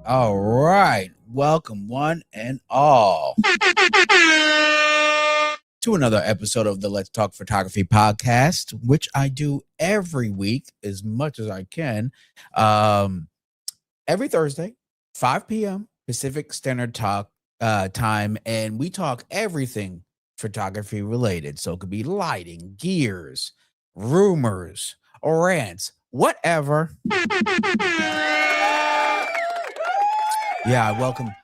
All right. Welcome, one and all, to another episode of the Let's Talk Photography podcast, which I do every week as much as I can. Um, every Thursday, 5 p.m. Pacific Standard Time. And we talk everything photography related. So it could be lighting, gears, rumors, rants, whatever. Yeah,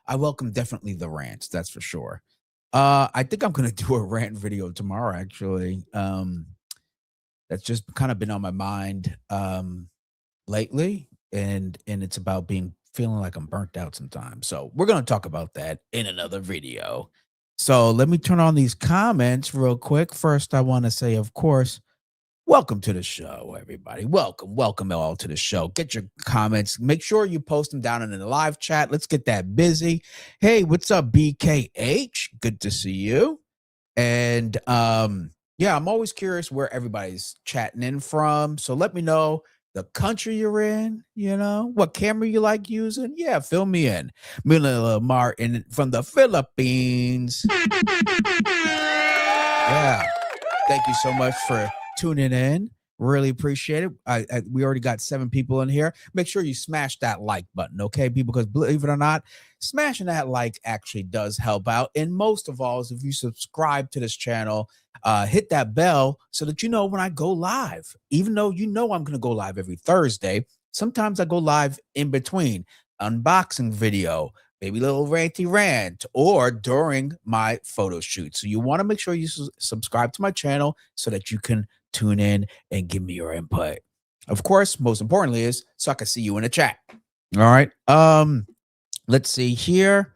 I welcome definitely the rants, that's for sure. I think I'm gonna do a rant video tomorrow, actually. That's just kind of been on my mind lately, and it's about being feeling like I'm burnt out sometimes. So we're gonna talk about that in another video. So let me turn on these comments real quick. First, I want to say, of course, welcome to the show, everybody. Welcome all to the show. Get your comments. Make sure you post them down in the live chat. Let's get that busy. Hey, what's up, BKH? Good to see you. And yeah, I'm always curious where everybody's chatting in from. So let me know the country you're in, what camera you like using. Yeah, fill me in. Mila Martin from the Philippines. Yeah. Thank you so much for tuning in. Really appreciate it. We already got 7 people in here. Make sure you smash that like button, okay, people? Because believe it or not, smashing that like actually does help out. And most of all, is if you subscribe to this channel, hit that bell so that you know when I go live. Even though I'm going to go live every Thursday, sometimes I go live in between unboxing video, maybe a little ranty rant, or during my photo shoot. So you want to make sure you subscribe to my channel so that you can tune in and give me your input. Of course, most importantly is so I can see you in the chat. All right. Let's see here.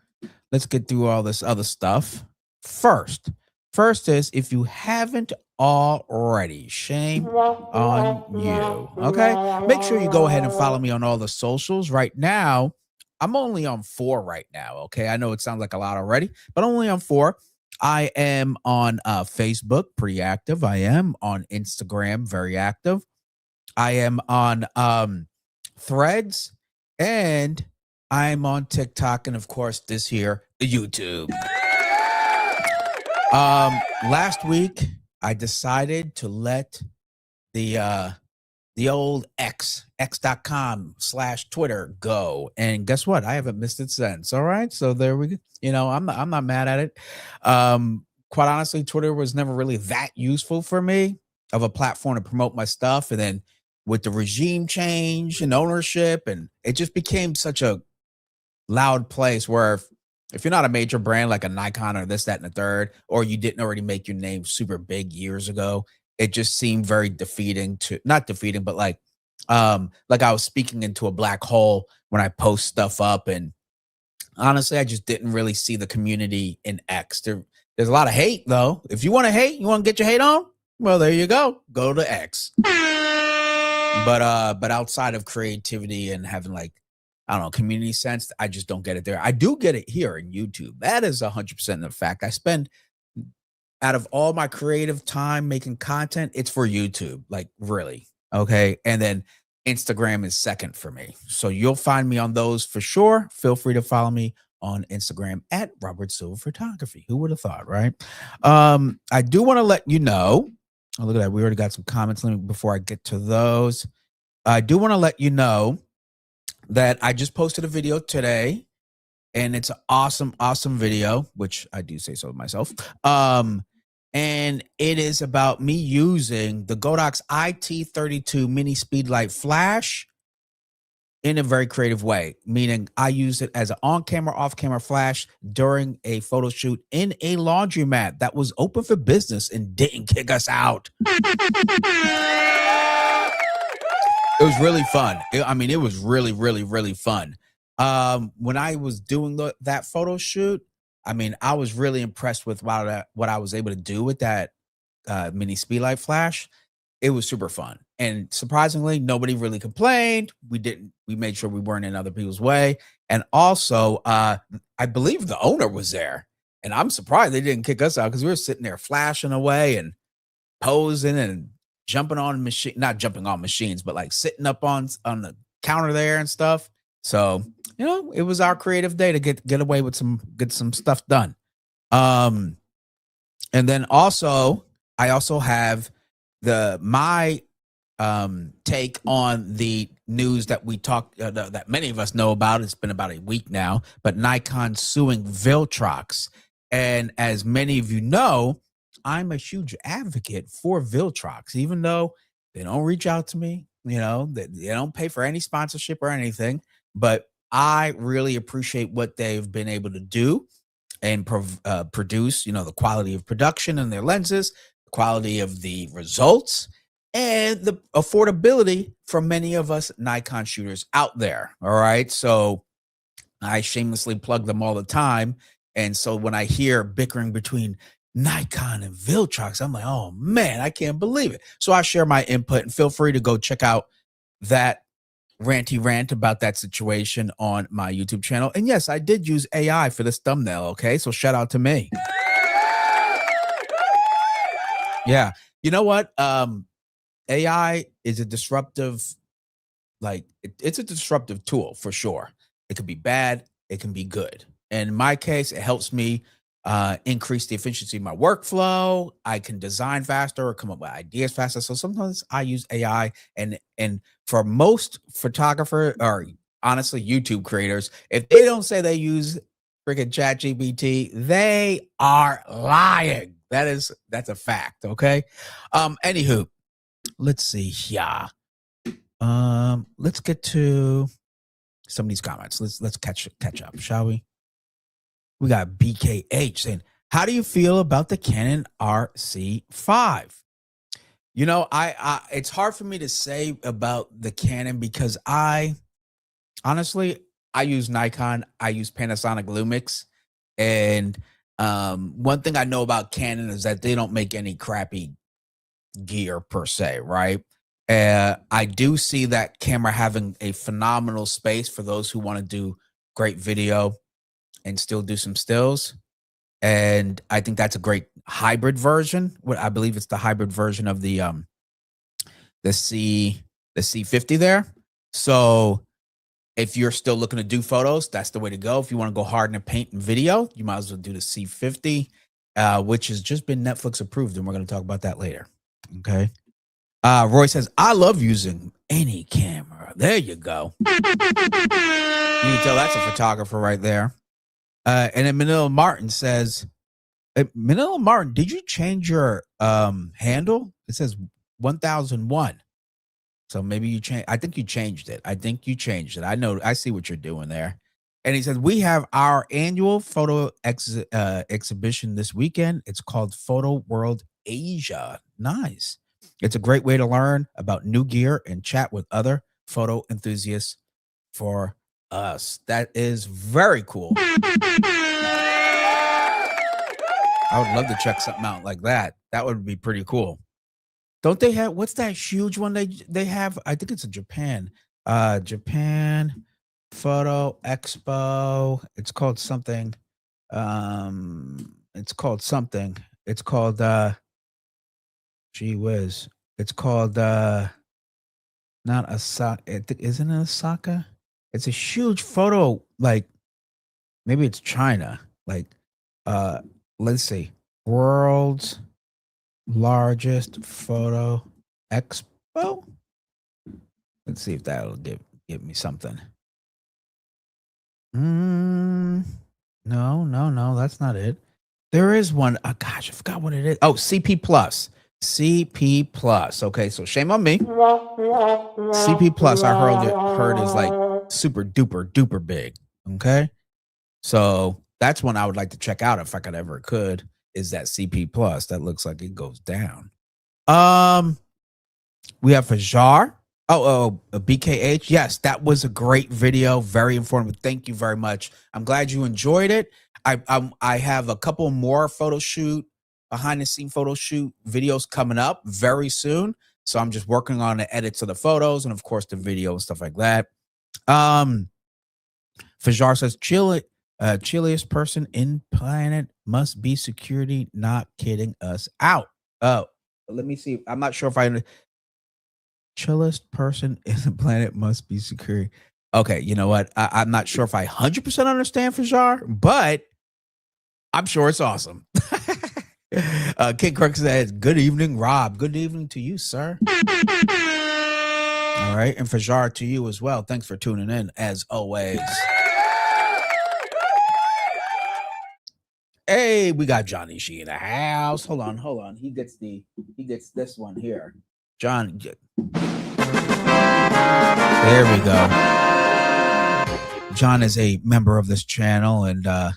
Let's get through all this other stuff. First is, if you haven't already, shame on you. Okay. Make sure you go ahead and follow me on all the socials. Right now, I'm only on 4 right now. Okay. I know it sounds like a lot already, but only on 4. I am on Facebook, pretty active. I am on Instagram, very active. I am on Threads, and I'm on TikTok, and of course, this here, YouTube. Last week, I decided to let the old x.com/Twitter go. And guess what? I haven't missed it since. All right. So there we go. I'm not mad at it. Quite honestly, Twitter was never really that useful for me of a platform to promote my stuff. And then with the regime change and ownership, and it just became such a loud place where if you're not a major brand like a Nikon or this, that, and the third, or you didn't already make your name super big years ago, it just seemed very defeating to not defeating, but like I was speaking into a black hole when I post stuff up. And honestly, I just didn't really see the community in X. There's a lot of hate though. If you want to hate, you want to get your hate on, well, there you go. Go to X. But outside of creativity and having like, I don't know, community sense, I just don't get it there. I do get it here in YouTube. That is 100% a fact. I spend, out of all my creative time making content, it's for YouTube, like really. Okay. And then Instagram is second for me. So you'll find me on those for sure. Feel free to follow me on Instagram at Robert Silver Photography. Who would have thought, right? I do want to let you know. Oh, look at that. We already got some comments. Let me, before I get to those, I do want to let you know that I just posted a video today, and it's an awesome video, which I do say so myself. And it is about me using the Godox IT32 mini speedlight flash in a very creative way, meaning I use it as an on-camera, off-camera flash during a photo shoot in a laundromat that was open for business and didn't kick us out. It was really fun. It was really fun. When I was doing that photo shoot, I was really impressed with what I was able to do with that mini speedlight flash. It was super fun. And surprisingly, nobody really complained. We made sure we weren't in other people's way. And also, I believe the owner was there. And I'm surprised they didn't kick us out, because we were sitting there flashing away and posing and jumping on not jumping on machines, but like sitting up on the counter there and stuff. So, it was our creative day to get away with get some stuff done. Um, and then also, I also have my take on the news that we talked that many of us know about. It's been about a week now, but Nikon suing Viltrox. And as many of you know, I'm a huge advocate for Viltrox, even though they don't reach out to me, they don't pay for any sponsorship or anything. But I really appreciate what they've been able to do and produce, the quality of production in their lenses, the quality of the results, and the affordability for many of us Nikon shooters out there. All right. So I shamelessly plug them all the time. And so when I hear bickering between Nikon and Viltrox, I'm like, oh man, I can't believe it. So I share my input, and feel free to go check out that ranty rant about that situation on my YouTube channel. And yes, I did use AI for this thumbnail. Okay. So shout out to me. Yeah. You know what? AI is a disruptive, it's a disruptive tool for sure. It can be bad, it can be good. And in my case, it helps me increase the efficiency of my workflow. I can design faster or come up with ideas faster. So sometimes I use AI, and for most photographer, or honestly YouTube creators, if they don't say they use freaking chat GPT, they are lying. That's a fact. Okay. Anywho, let's see. Yeah. Let's get to some of these comments. Let's catch up, shall we? We got BKH saying, "How do you feel about the Canon RC5?" I it's hard for me to say about the Canon because honestly I use Nikon, I use Panasonic Lumix, and one thing I know about Canon is that they don't make any crappy gear per se, right? I do see that camera having a phenomenal space for those who want to do great video and still do some stills. And I think that's a great hybrid version. What I believe it's the hybrid version of the C50 there. So if you're still looking to do photos, that's the way to go. If you want to go hard in the paint and video, you might as well do the C50, which has just been Netflix approved, and we're going to talk about that later. Okay. Roy says, "I love using any camera." There you go. You can tell that's a photographer right there. And then Manila Martin says, Manila Martin, did you change your handle? It says 1001. So maybe you changed. I think you changed it. I know. I see what you're doing there. And he says, "We have our annual photo exhibition this weekend. It's called Photo World Asia." Nice. It's a great way to learn about new gear and chat with other photo enthusiasts for us. That is very cool. I would love to check something out like that. That would be pretty cool. Don't they have, what's that huge one they have? I think it's in Japan. Japan Photo Expo. It's called something. It's called something. It's called gee whiz. It's called not Osaka. Isn't it Osaka? It's a huge photo, like maybe it's China. Like let's see. World's largest photo expo. Let's see if that'll give me something. No, that's not it. There is one. Oh gosh, I forgot what it is. Oh, CP Plus. CP Plus. Okay, so shame on me. CP Plus, I heard is like super duper duper big. Okay. So that's one I would like to check out if I could, is that CP Plus. That looks like it goes down. We have Fajar. BKH. Yes, that was a great video. Very informative. Thank you very much. I'm glad you enjoyed it. I have a couple more behind the scene photo shoot videos coming up very soon. So I'm just working on the edits of the photos and of course the video and stuff like that. Fajar says, chilliest person in planet must be security, not kidding us out. Oh, let me see. I'm not sure if chillest person in the planet must be security. Okay, you know what? I'm not sure if I 100% understand Fajar, but I'm sure it's awesome. Kid Crook says, good evening, Rob. Good evening to you, sir. All right. And Fajar, to you as well. Thanks for tuning in, as always. Hey, we got Johnny She in the house. Hold on. He gets this one here. John. There we go. John is a member of this channel, and I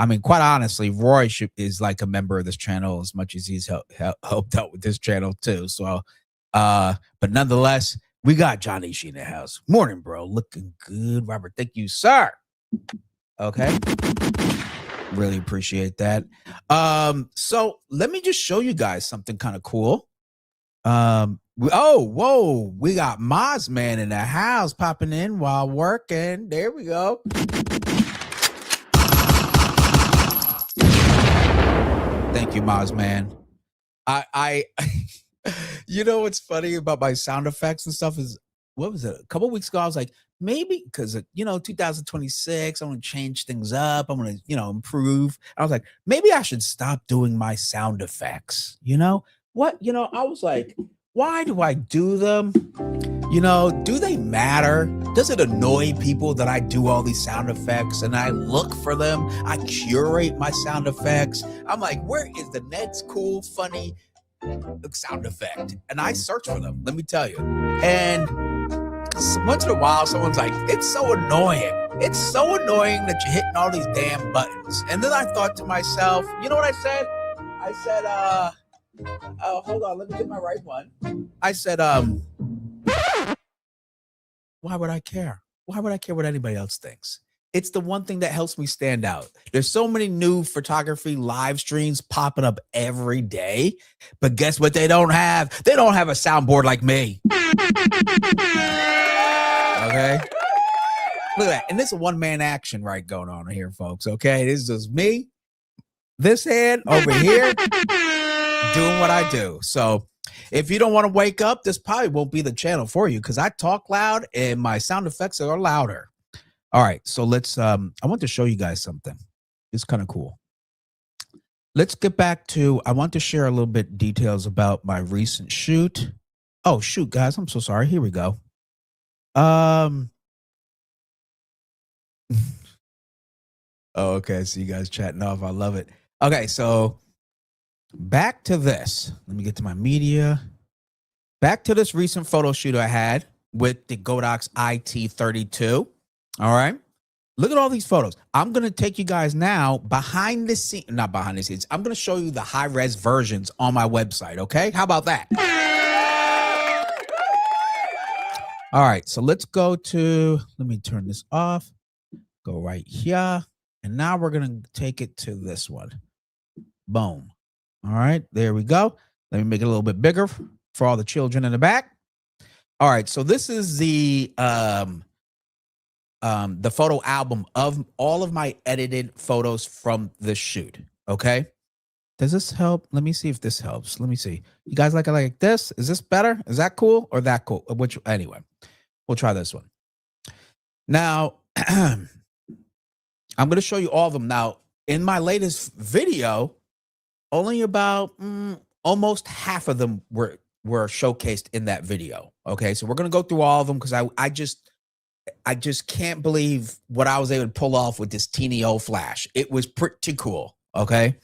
mean, quite honestly, Roy is like a member of this channel as much as he's helped out with this channel too. So, but nonetheless, we got Johnny She in the house. Morning, bro. Looking good, Robert. Thank you, sir. Okay. Really appreciate that. So let me just show you guys something kind of cool. Whoa, we got Moz Man in the house popping in while working. There we go. Thank you, Moz Man. I you know what's funny about my sound effects and stuff is, what was it? A couple weeks ago, I was like, maybe because 2026, I want to change things up. I'm going to, improve. I was like, maybe I should stop doing my sound effects. I was like, why do I do them? Do they matter? Does it annoy people that I do all these sound effects and I look for them? I curate my sound effects. I'm like, where is the next cool, funny sound effect? And I search for them, let me tell you. And once in a while, someone's like, it's so annoying. It's so annoying that you're hitting all these damn buttons. And then I thought to myself, you know what I said? I said, hold on, let me get my right one. I said, why would I care? Why would I care what anybody else thinks? It's the one thing that helps me stand out. There's so many new photography live streams popping up every day, but guess what they don't have? They don't have a soundboard like me. Okay. Look at that. And this is a one-man action right going on here, folks. Okay. This is just me, this head over here, doing what I do. So if you don't want to wake up, this probably won't be the channel for you because I talk loud and my sound effects are louder. All right. So let's, I want to show you guys something. It's kind of cool. Let's get back to, I want to share a little bit details about my recent shoot. Oh, shoot, guys. I'm so sorry. Here we go. Oh, okay. I see you guys chatting off. I love it. Okay, so back to this. Let me get to my media. Back to this recent photo shoot I had with the Godox IT32. All right. Look at all these photos. I'm going to take you guys now behind the scenes, not behind the scenes. I'm going to show you the high-res versions on my website. Okay. How about that? All right, so let's go to, let me turn this off, go right here. And now we're going to take it to this one. Boom. All right, there we go. Let me make it a little bit bigger for all the children in the back. All right, so this is the photo album of all of my edited photos from this shoot. Okay. Does this help? Let me see if this helps. Let me see. You guys like it like this? Is this better? Is that cool or that cool? Which, anyway, we'll try this one. Now, I'm going to show you all of them. Now, in my latest video, only about almost half of them were showcased in that video. Okay, so we're going to go through all of them because I just can't believe what I was able to pull off with this teeny old flash. It was pretty cool. Okay.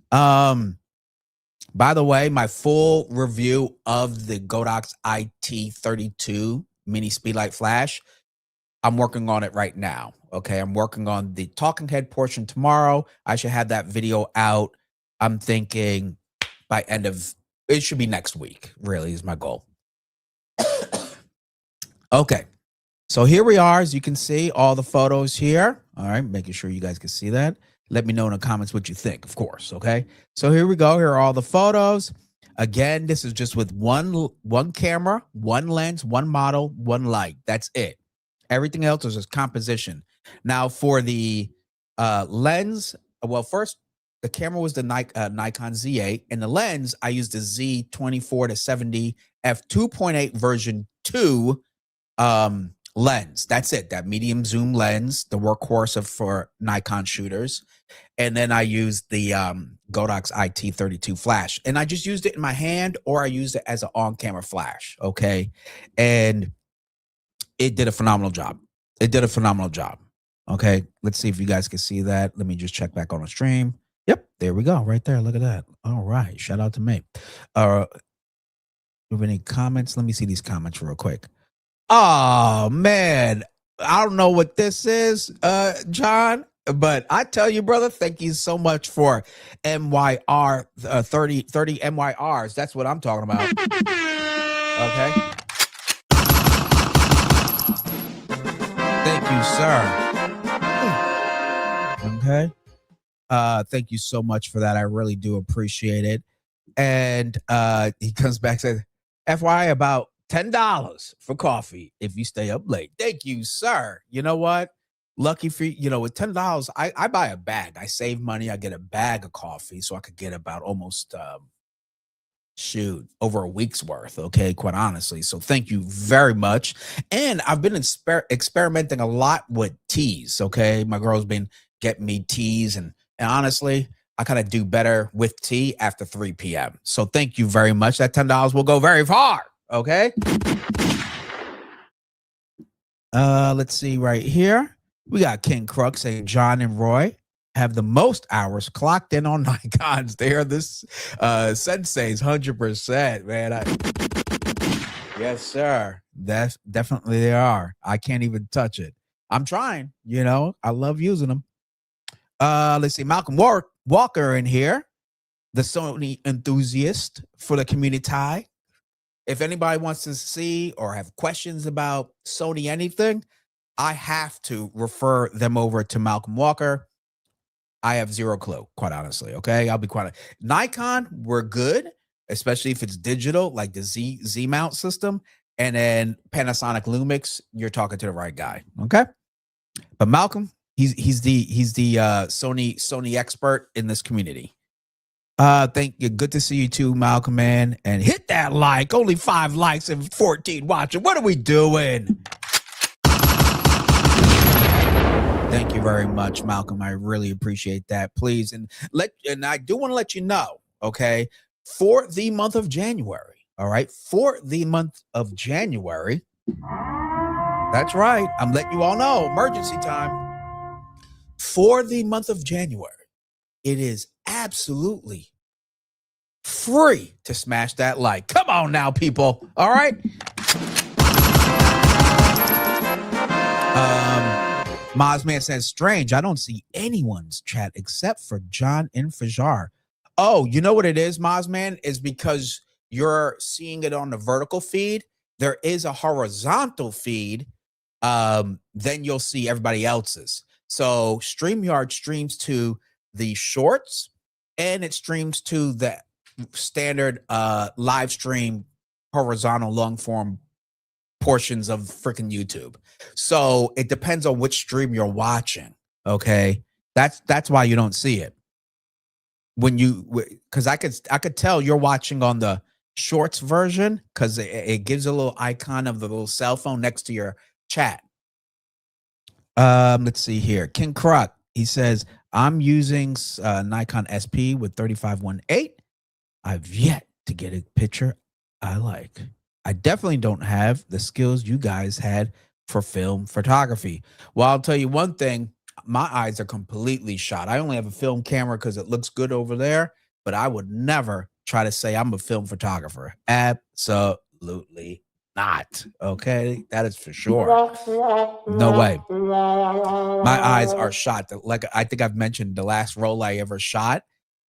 By the way, my full review of the Godox IT32 mini speedlight flash, I'm working on it right now. Okay. I'm working on the talking head portion tomorrow. I should have that video out. I'm thinking by end of, it should be next week, really is my goal. Okay. So here we are, as you can see, all the photos here. All right, making sure you guys can see that. Let me know in the comments what you think, of course, okay? So here we go. Here are all the photos. Again, this is just with one camera, one lens, one model, one light. That's it. Everything else is just composition. Now, for the lens, well, first, the camera was the Nikon Z8, and the lens, I used the Z24-70 f2.8 version 2 lens. That's it. That medium zoom lens, the workhorse for Nikon shooters. And then I used the Godox IT32 flash, and I just used it in my hand, or I used it as an on-camera flash. Okay, and it did a phenomenal job. It did a phenomenal job. Okay, let's see if you guys can see that. Let me just check back on the stream. Yep, there we go, right there. Look at that. All right, shout out to me. Have any comments? Let me see these comments real quick. Oh man, I don't know what this is, John, but I tell you, brother, thank you so much for MYR 30 MYRs. That's what I'm talking about. Okay. Thank you, sir. Okay. Thank you so much for that. I really do appreciate it. And he comes back and says, FYI, about $10 for coffee if you stay up late. Thank you, sir. You know what? Lucky for you, with $10, I buy a bag. I save money. I get a bag of coffee so I could get about almost over a week's worth. Okay, quite honestly. So thank you very much. And I've been experimenting a lot with teas. Okay, my girl's been getting me teas, and honestly, I kind of do better with tea after 3 p.m. So thank you very much. That $10 will go very far. Okay. Let's see right here. We got King Crux saying John and Roy have the most hours clocked in on Nikons. They are this senseis 100%, man. Yes, sir. That's definitely they are. I can't even touch it. I'm trying, I love using them. Let's see, Malcolm Walker in here, the Sony enthusiast for the community. If anybody wants to see or have questions about Sony anything, I have to refer them over to Malcolm Walker. I have zero clue, quite honestly. Okay, I'll be quiet. Nikon, we're good, especially if it's digital, like the Z mount system, and then Panasonic Lumix. You're talking to the right guy. Okay, but Malcolm, he's the Sony expert in this community. Thank you. Good to see you too, Malcolm, man. And hit that like. Only 5 likes and 14 watching. What are we doing? Thank you very much, Malcolm. I really appreciate that. Please, and I do want to let you know, okay, for the month of January. All right, for the month of January. That's right. I'm letting you all know. Emergency time. For the month of January, it is absolutely free to smash that like. Come on now, people. All right. Mozman says, strange. I don't see anyone's chat except for John and Fajar. Oh, you know what it is, Mozman? Is because you're seeing it on the vertical feed. There is a horizontal feed. Then you'll see everybody else's. So StreamYard streams to the shorts, and it streams to the standard live stream horizontal long form portions of freaking YouTube. So it depends on which stream you're watching. Okay, that's why you don't see it when because I could tell you're watching on the shorts version because it gives a little icon of the little cell phone next to your chat. Let's see here. King Kruk, he says, I'm using Nikon SP with 3518. I've yet to get a picture I like. I definitely don't have the skills you guys had for film photography. Well, I'll tell you one thing. My eyes are completely shot. I only have a film camera because it looks good over there, but I would never try to say I'm a film photographer. Absolutely not. Okay, that is for sure. No way. My eyes are shot. Like I think I've mentioned, the last roll I ever shot,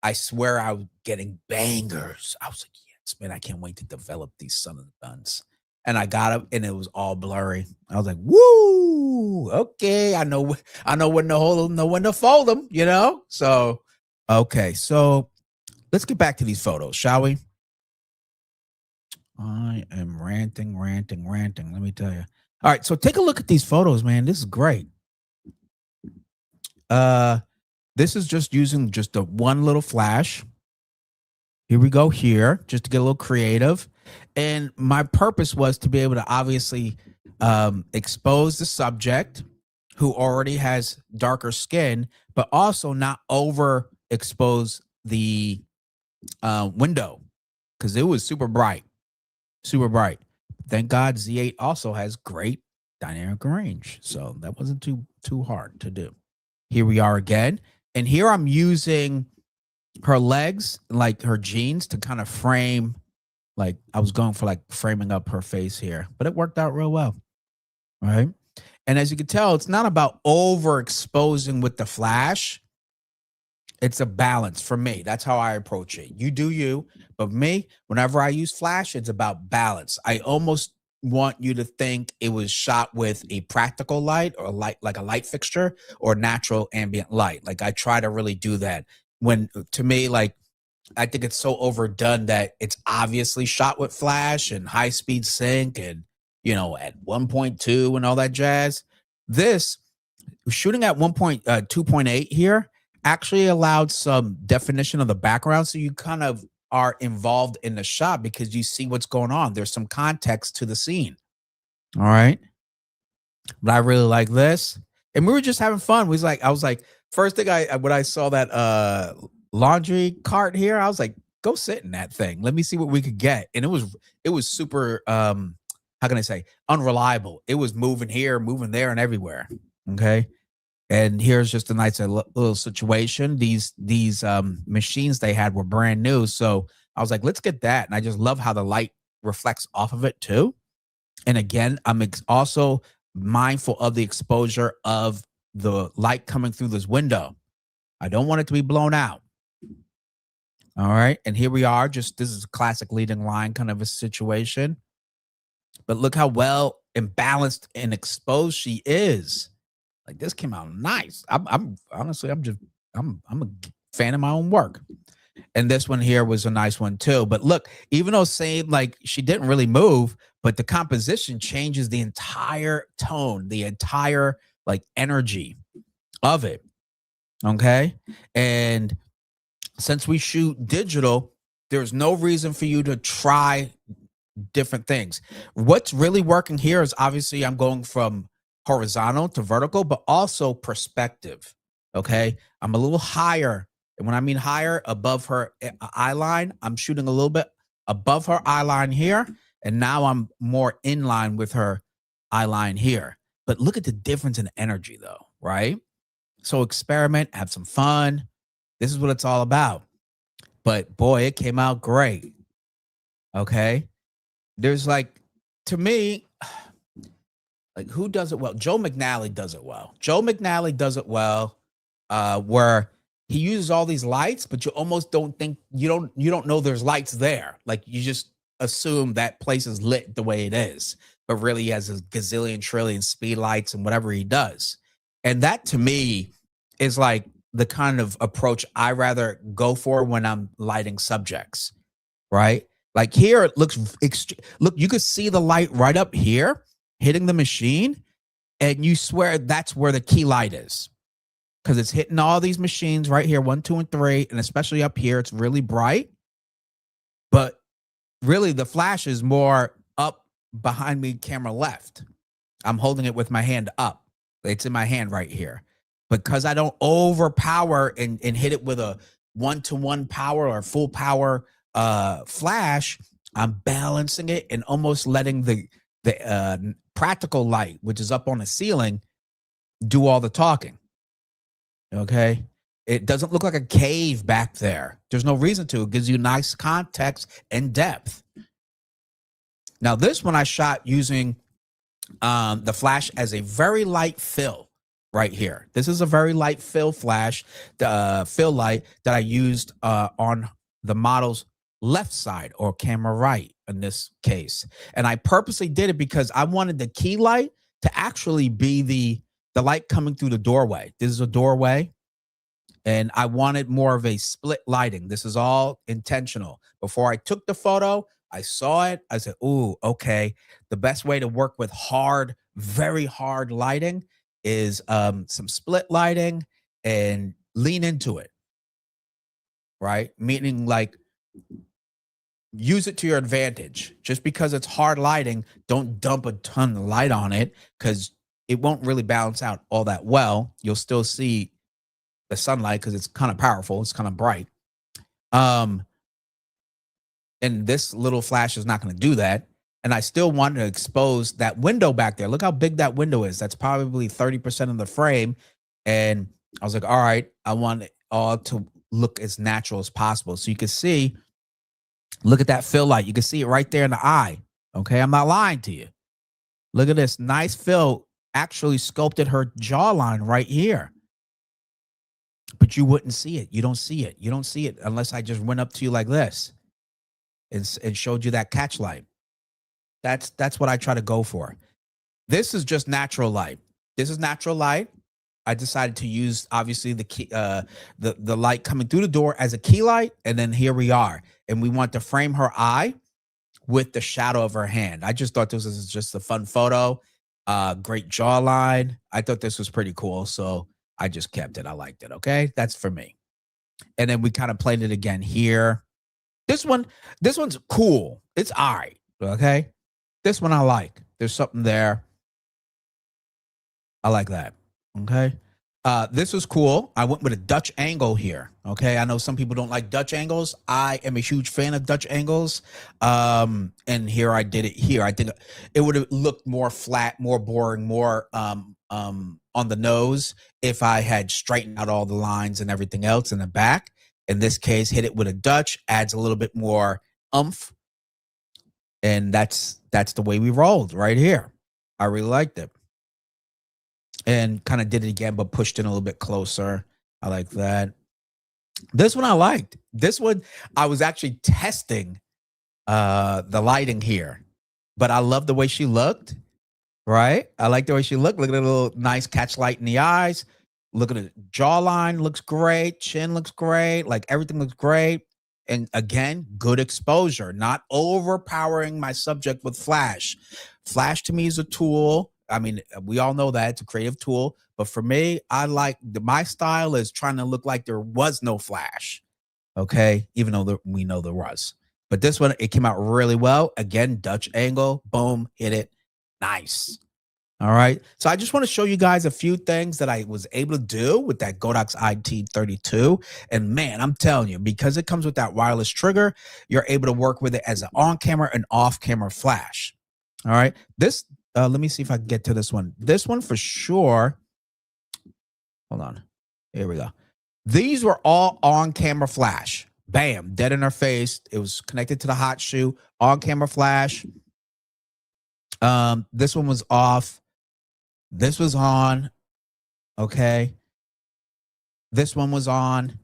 I swear I was getting bangers. I was like, yes, man, I can't wait to develop these son of guns. And I got them, and it was all blurry. I was like, woo, okay, I know when to hold them, know when to fold them, So, okay, so let's get back to these photos, shall we? I am ranting. Let me tell you. All right, so take a look at these photos, man. This is great. This is just using just the one little flash. Here we go here, just to get a little creative. And my purpose was to be able to obviously expose the subject who already has darker skin, but also not overexpose the window because it was super bright, super bright. Thank God Z8 also has great dynamic range, so that wasn't too hard to do. Here we are again, and here I'm using her legs, like her jeans, to kind of frame. Like I was going for like framing up her face here, but it worked out real well, right? And as you can tell, it's not about overexposing with the flash. It's a balance for me. That's how I approach it. You do you, but me, whenever I use flash, it's about balance. I almost want you to think it was shot with a practical light or light, like a light fixture or natural ambient light. Like I try to really do that. When to me, like I think it's so overdone that it's obviously shot with flash and high speed sync and at 1.2 and all that jazz. This shooting at 2.8 here actually allowed some definition of the background, so you kind of are involved in the shot because you see what's going on. There's some context to the scene. All right. But I really like this. And we were just having fun. I was like, first thing when I saw that laundry cart here, I was like, go sit in that thing. Let me see what we could get. And it was super how can I say, unreliable. It was moving here, moving there, and everywhere. Okay. And here's just a nice little situation. These machines they had were brand new. So I was like, let's get that. And I just love how the light reflects off of it too. And again, I'm also mindful of the exposure of the light coming through this window. I don't want it to be blown out. All right. And here we are. This is a classic leading line kind of a situation. But look how well imbalanced and exposed she is. Like this came out nice. I'm honestly, I'm a fan of my own work. And this one here was a nice one too. But look, even though saying like she didn't really move, but the composition changes the entire tone, the entire like energy of it. Okay. And since we shoot digital, there's no reason for you to try different things. What's really working here is obviously I'm going from horizontal to vertical, but also perspective. Okay. I'm a little higher. And when I mean higher, above her eye line, I'm shooting a little bit above her eye line here. And now I'm more in line with her eye line here. But look at the difference in energy though, right? So experiment, have some fun. This is what it's all about. But boy, it came out great. Okay. There's like, to me, like who does it well? Joe McNally does it well. Joe McNally does it well, where he uses all these lights, but you almost don't think you don't know there's lights there. Like you just assume that place is lit the way it is, but really he has a gazillion trillion speed lights and whatever he does. And that to me is like the kind of approach I rather go for when I'm lighting subjects, right? Like here, it looks look, you could see the light right up here hitting the machine, and you swear that's where the key light is because it's hitting all these machines right here, 1, 2, and 3, and especially up here, it's really bright. But really, the flash is more up behind me, camera left. I'm holding it with my hand up. It's in my hand right here. Because I don't overpower and hit it with a 1-to-1 power or full power flash, I'm balancing it and almost letting the practical light, which is up on the ceiling, do all the talking. Okay. It doesn't look like a cave back there. There's no reason to. It gives you nice context and depth. Now, this one I shot using the flash as a very light fill right here. This is a very light fill flash, fill light that I used on the model's left side or camera right in this case. And I purposely did it because I wanted the key light to actually be the light coming through the doorway. This is a doorway. And I wanted more of a split lighting. This is all intentional. Before I took the photo, I saw it. I said, ooh, okay. The best way to work with hard, very hard lighting is some split lighting and lean into it, right? Meaning like use it to your advantage. Just because it's hard lighting, don't dump a ton of light on it, because it won't really balance out all that well. You'll still see the sunlight because it's kind of powerful. It's kind of bright. And this little flash is not going to do that. And I still want to expose that window back there. Look how big that window is. That's probably 30% of the frame. And I was like, all right, I want it all to look as natural as possible. So you can see, look at that fill light. You can see it right there in the eye. Okay, I'm not lying to you. Look at this nice fill. Actually sculpted her jawline right here. But you wouldn't see it. You don't see it. You don't see it unless I just went up to you like this and showed you that catch light. That's what I try to go for. This is just natural light. This is natural light. I decided to use obviously the key, the light coming through the door as a key light, and then here we are. And we want to frame her eye with the shadow of her hand. I just thought this was just a fun photo. Great jawline. I thought this was pretty cool, so I just kept it. I liked it. Okay, that's for me. And then we kind of played it again here. This one's cool. It's all right. Okay. This one I like. There's something there. I like that. Okay. This was cool. I went with a Dutch angle here. Okay. I know some people don't like Dutch angles. I am a huge fan of Dutch angles. And here I did it here. I think it would have looked more flat, more boring, more on the nose if I had straightened out all the lines and everything else in the back. In this case, hit it with a Dutch, adds a little bit more oomph. And that's the way we rolled right here. I really liked it. And kind of did it again, but pushed in a little bit closer. I like that. This one I liked. This one, I was actually testing the lighting here. But I love the way she looked, right? I like the way she looked. Look at the little nice catch light in the eyes. Look at the jawline, looks great. Chin looks great. Like everything looks great. And again, good exposure, not overpowering my subject with flash. Flash to me is a tool. I mean, we all know that it's a creative tool, but for me, I like my style is trying to look like there was no flash. Okay. Even though we know there was, but this one, it came out really well. Again, Dutch angle, boom, hit it. Nice. All right. So I just want to show you guys a few things that I was able to do with that Godox IT32. And man, I'm telling you, because it comes with that wireless trigger, you're able to work with it as an on-camera and off-camera flash. All right. This, let me see if I can get to this one. This one for sure. Hold on. Here we go. These were all on-camera flash. Bam, dead in her face. It was connected to the hot shoe, on-camera flash. This one was off. This was on, okay. This one was on,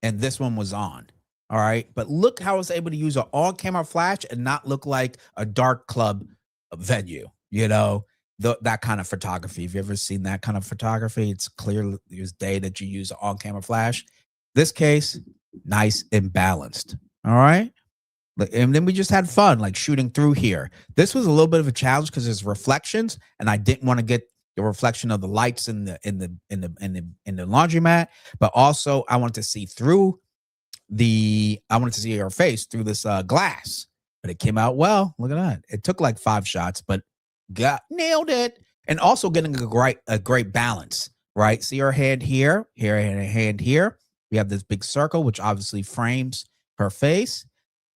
and this one was on. All right. But look how I was able to use an on-camera flash and not look like a dark club venue, you know, that kind of photography. Have you ever seen that kind of photography? It's clear as day that you use an on-camera flash. This case, nice and balanced. All right. And then we just had fun, like shooting through here. This was a little bit of a challenge because there's reflections, and I didn't want to get the reflection of the lights in the laundromat, but also I wanted to see through I wanted to see her face through this glass. But it came out well. Look at that. It took like 5 shots, but nailed it. And also getting a great balance, right? See her hand here, here, and her hand here. We have this big circle, which obviously frames her face.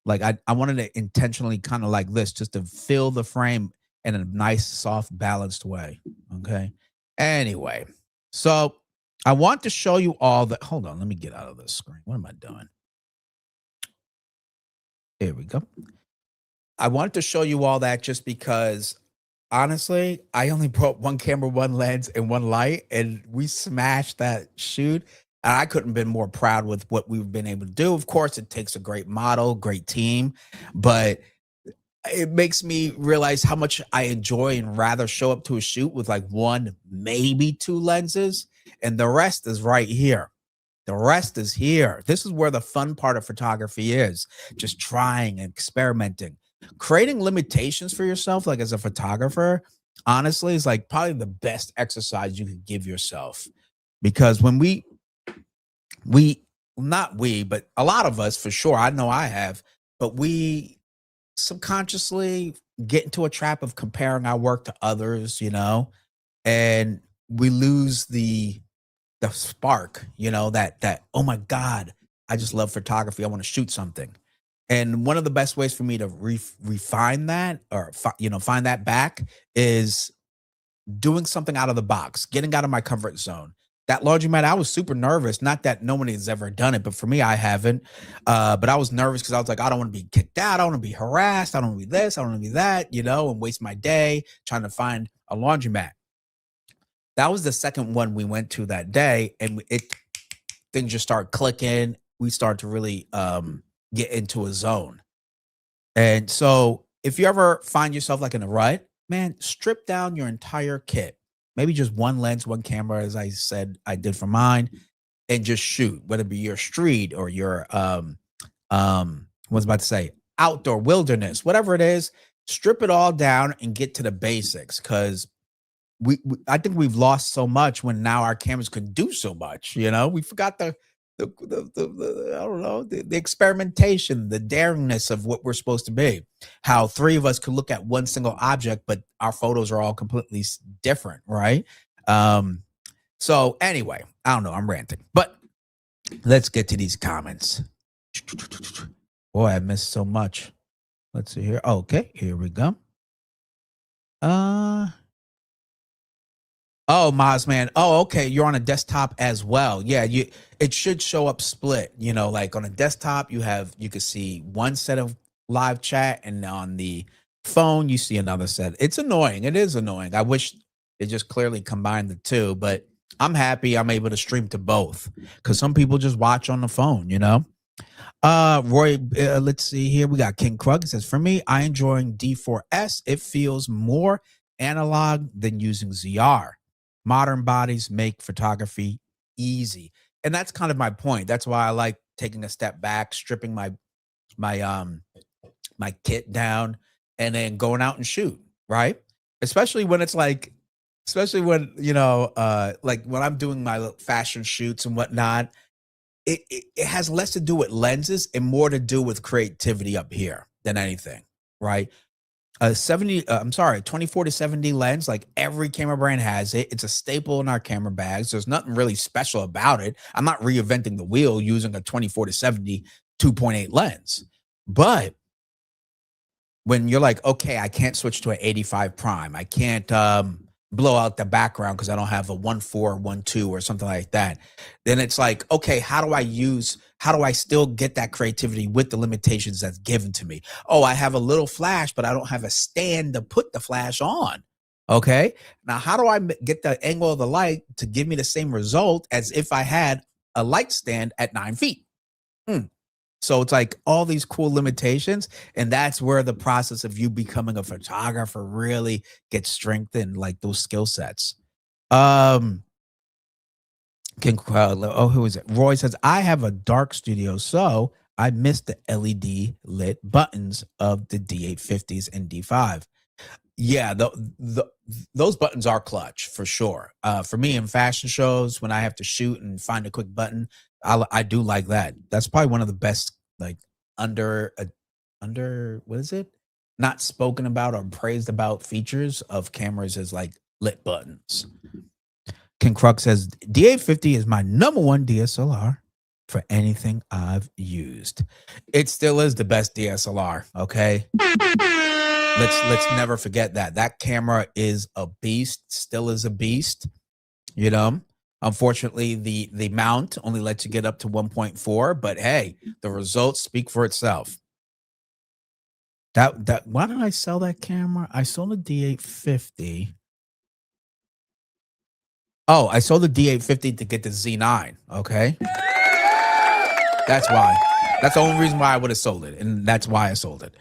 Like I wanted to intentionally kind of like this, just to fill the frame in a nice, soft, balanced way. Okay. Anyway, so I want to show you all that. Hold on, let me get out of this screen. What am I doing? Here we go. I wanted to show you all that just because honestly, I only brought one camera, one lens, and one light, and we smashed that shoot. And I couldn't have been more proud with what we've been able to do. Of course, it takes a great model, great team, but it makes me realize how much I enjoy and rather show up to a shoot with like 1, maybe 2 lenses, and the rest is right here. The rest is here. This is where the fun part of photography is, just trying and experimenting. Creating limitations for yourself, like as a photographer, honestly, is like probably the best exercise you could give yourself. Because when but a lot of us for sure, I know I have, but we subconsciously get into a trap of comparing our work to others, and we lose the spark, that oh my God, I just love photography. I want to shoot something. And one of the best ways for me to refine that or find that back is doing something out of the box, getting out of my comfort zone. That laundromat, I was super nervous. Not that nobody has ever done it, but for me, I haven't. But I was nervous because I was like, I don't want to be kicked out. I don't want to be harassed. I don't want to be this. I don't want to be that, and waste my day trying to find a laundromat. That was the second one we went to that day, and things just start clicking. We start to really get into a zone. And so if you ever find yourself like in a rut, man, strip down your entire kit. Maybe just one lens, one camera, as I said I did for mine, and just shoot, whether it be your street or your what was I about to say, outdoor wilderness, whatever it is, strip it all down and get to the basics. Cause I think we've lost so much when now our cameras can do so much. We forgot the I don't know, the experimentation, the daringness of what we're supposed to be. How three of us could look at one single object, but our photos are all completely different, right? So anyway, I don't know, I'm ranting, but let's get to these comments. Boy, I missed so much. Let's see here. Okay, here we go. Oh, Moz man. Oh, okay. You're on a desktop as well. Yeah, it should show up split. Like on a desktop, you could see one set of live chat, and on the phone, you see another set. It's annoying. It is annoying. I wish it just clearly combined the two, but I'm happy I'm able to stream to both because some people just watch on the phone, Roy, let's see here. We got King Krug. It says, for me, I enjoying D4S. It feels more analog than using ZR. Modern bodies make photography easy. And that's kind of my point. That's why I like taking a step back, stripping my kit down, and then going out and shoot, right? Especially when it's like, especially when, like when I'm doing my fashion shoots and whatnot, it has less to do with lenses and more to do with creativity up here than anything, right? A 20-40-70 lens, like every camera brand has it. It's a staple in our camera bags. There's nothing really special about it. I'm not reinventing the wheel using a 20-40-70 2.8 lens. But when you're like, okay, I can't switch to an 85 prime. I can't blow out the background because I don't have a 1.4, 1.2 or something like that. Then it's like, okay, how do I still get that creativity with the limitations that's given to me? Oh, I have a little flash, but I don't have a stand to put the flash on. Okay. Now, how do I get the angle of the light to give me the same result as if I had a light stand at 9 feet? So it's like all these cool limitations. And that's where the process of you becoming a photographer really gets strengthened, like those skill sets. Who is it? Roy says, I have a dark studio, so I missed the LED lit buttons of the D850s and D5. Yeah, those buttons are clutch for sure. For me in fashion shows, when I have to shoot and find a quick button, I do like that. That's probably one of the best, like under what is it? Not spoken about or praised about features of cameras is like lit buttons. King Kruk says D850 is my number one DSLR for anything I've used. It still is the best DSLR. Okay. Let's never forget that. That camera is a beast, still is a beast. Unfortunately, the mount only lets you get up to 1.4, but hey, the results speak for itself. Why did I sell that camera? I sold a D850. Oh, I sold the D850 to get the Z9. Okay. That's why. That's the only reason why I would have sold it. And that's why I sold it.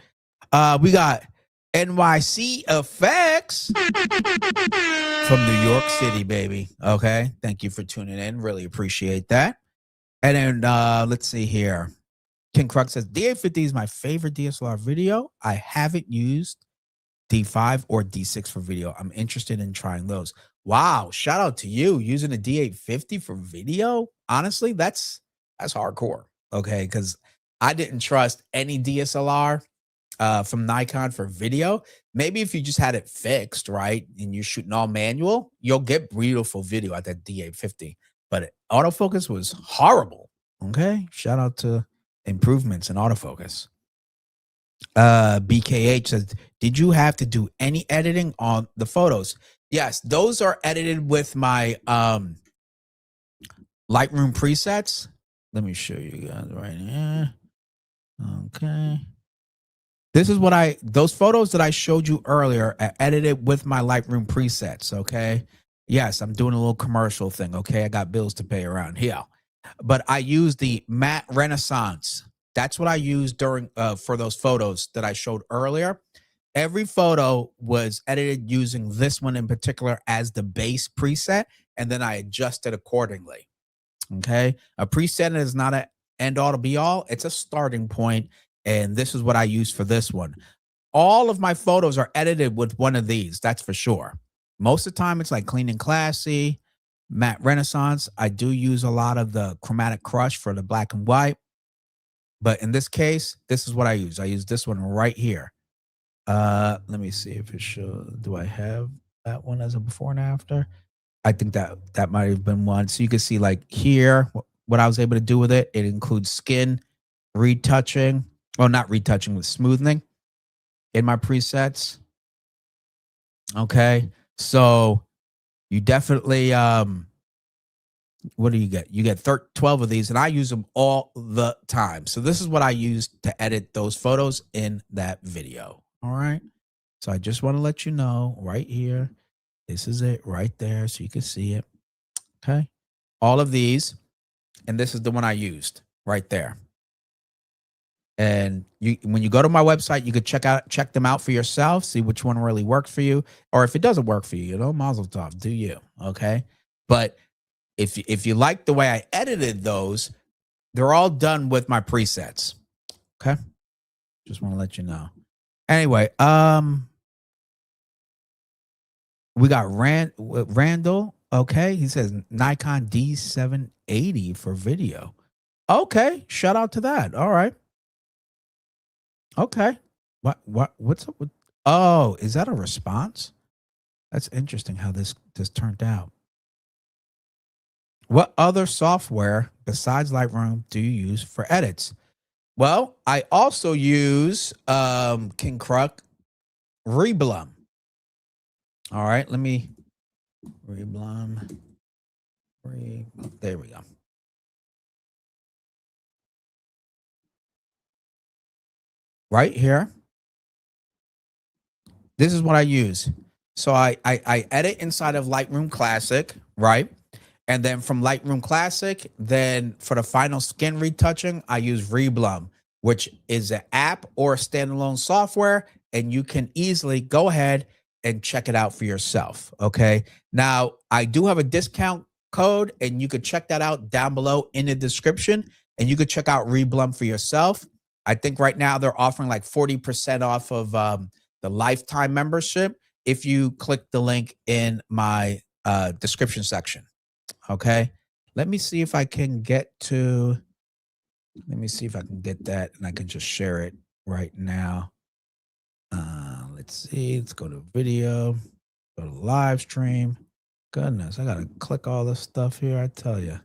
We got NYC Effects from New York City, baby. Okay. Thank you for tuning in. Really appreciate that. And then let's see here. King Kruk says D850 is my favorite DSLR video. I haven't used D5 or D6 for video. I'm interested in trying those. Wow. Shout out to you using a D850 for video. Honestly, that's hardcore. Okay. Because I didn't trust any DSLR from Nikon for video. Maybe if you just had it fixed, right, and you're shooting all manual, you'll get beautiful video at that D850. But autofocus was horrible. Okay, shout out to improvements in autofocus. BKH says, did you have to do any editing on the photos? Yes, those are edited with my Lightroom presets. Let me show you guys right here. Okay. This is what those photos that I showed you earlier are edited with my Lightroom presets. Okay. Yes, I'm doing a little commercial thing. Okay. I got bills to pay around here, but I use the matte Renaissance. That's what I used during, for those photos that I showed earlier. Every photo was edited using this one in particular as the base preset, and then I adjusted accordingly. Okay. A preset is not an end all to be all. It's a starting point. And this is what I use for this one. All of my photos are edited with one of these. That's for sure. Most of the time it's like Clean and Classy, Matte Renaissance. I do use a lot of the Chromatic Crush for the black and white. But in this case, this is what I use. I use this one right here. Let me see if it shows. Do I have that one as a before and after? I think that might have been one. So you can see like here, what I was able to do with it. It includes skin retouching. Well, not retouching, with smoothing in my presets. Okay. So you definitely, what do you get? You get 12 of these, and I use them all the time. So this is what I use to edit those photos in that video. All right. So I just want to let you know right here. This is it right there, so you can see it. Okay. All of these. And this is the one I used right there. And when you go to my website, you could check them out for yourself, see which one really works for you. Or if it doesn't work for you, mazel tov, do you. Okay. But if you like the way I edited those, they're all done with my presets. Okay. Just want to let you know. Anyway, we got Randall. Okay. He says Nikon D780 for video. Okay. Shout out to that. All right. Okay. What's up with, oh, is that a response? That's interesting how this turned out. What other software besides Lightroom do you use for edits? Well, I also use King Kruk Reblum. All right, let me Reblum. There we go. Right here. This is what I use. So I edit inside of Lightroom Classic, right? And then from Lightroom Classic, then for the final skin retouching, I use Reblum, which is an app or a standalone software, and you can easily go ahead and check it out for yourself. Okay. Now, I do have a discount code, and you could check that out down below in the description, and you could check out Reblum for yourself. I think right now they're offering like 40% off of the lifetime membership if you click the link in my description section. Okay. Let me see if I can get that, and I can just share it right now. Let's see. Let's go to video, go to live stream. Goodness, I got to click all this stuff here. I tell you.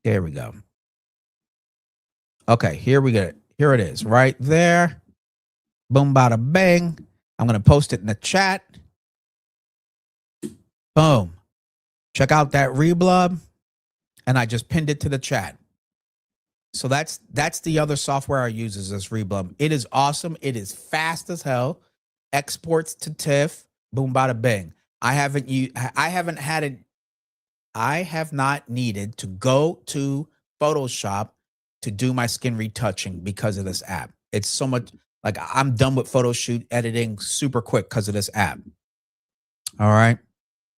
There we go. Okay, here we go. Here it is right there. Boom, bada bang. I'm going to post it in the chat. Boom. Check out that Reblum. And I just pinned it to the chat. So that's the other software I use, is this Reblum. It is awesome. It is fast as hell. Exports to TIFF. Boom, bada bing. I have not needed to go to Photoshop to do my skin retouching because of this app. It's so much, like, I'm done with photo shoot editing super quick because of this app. All right.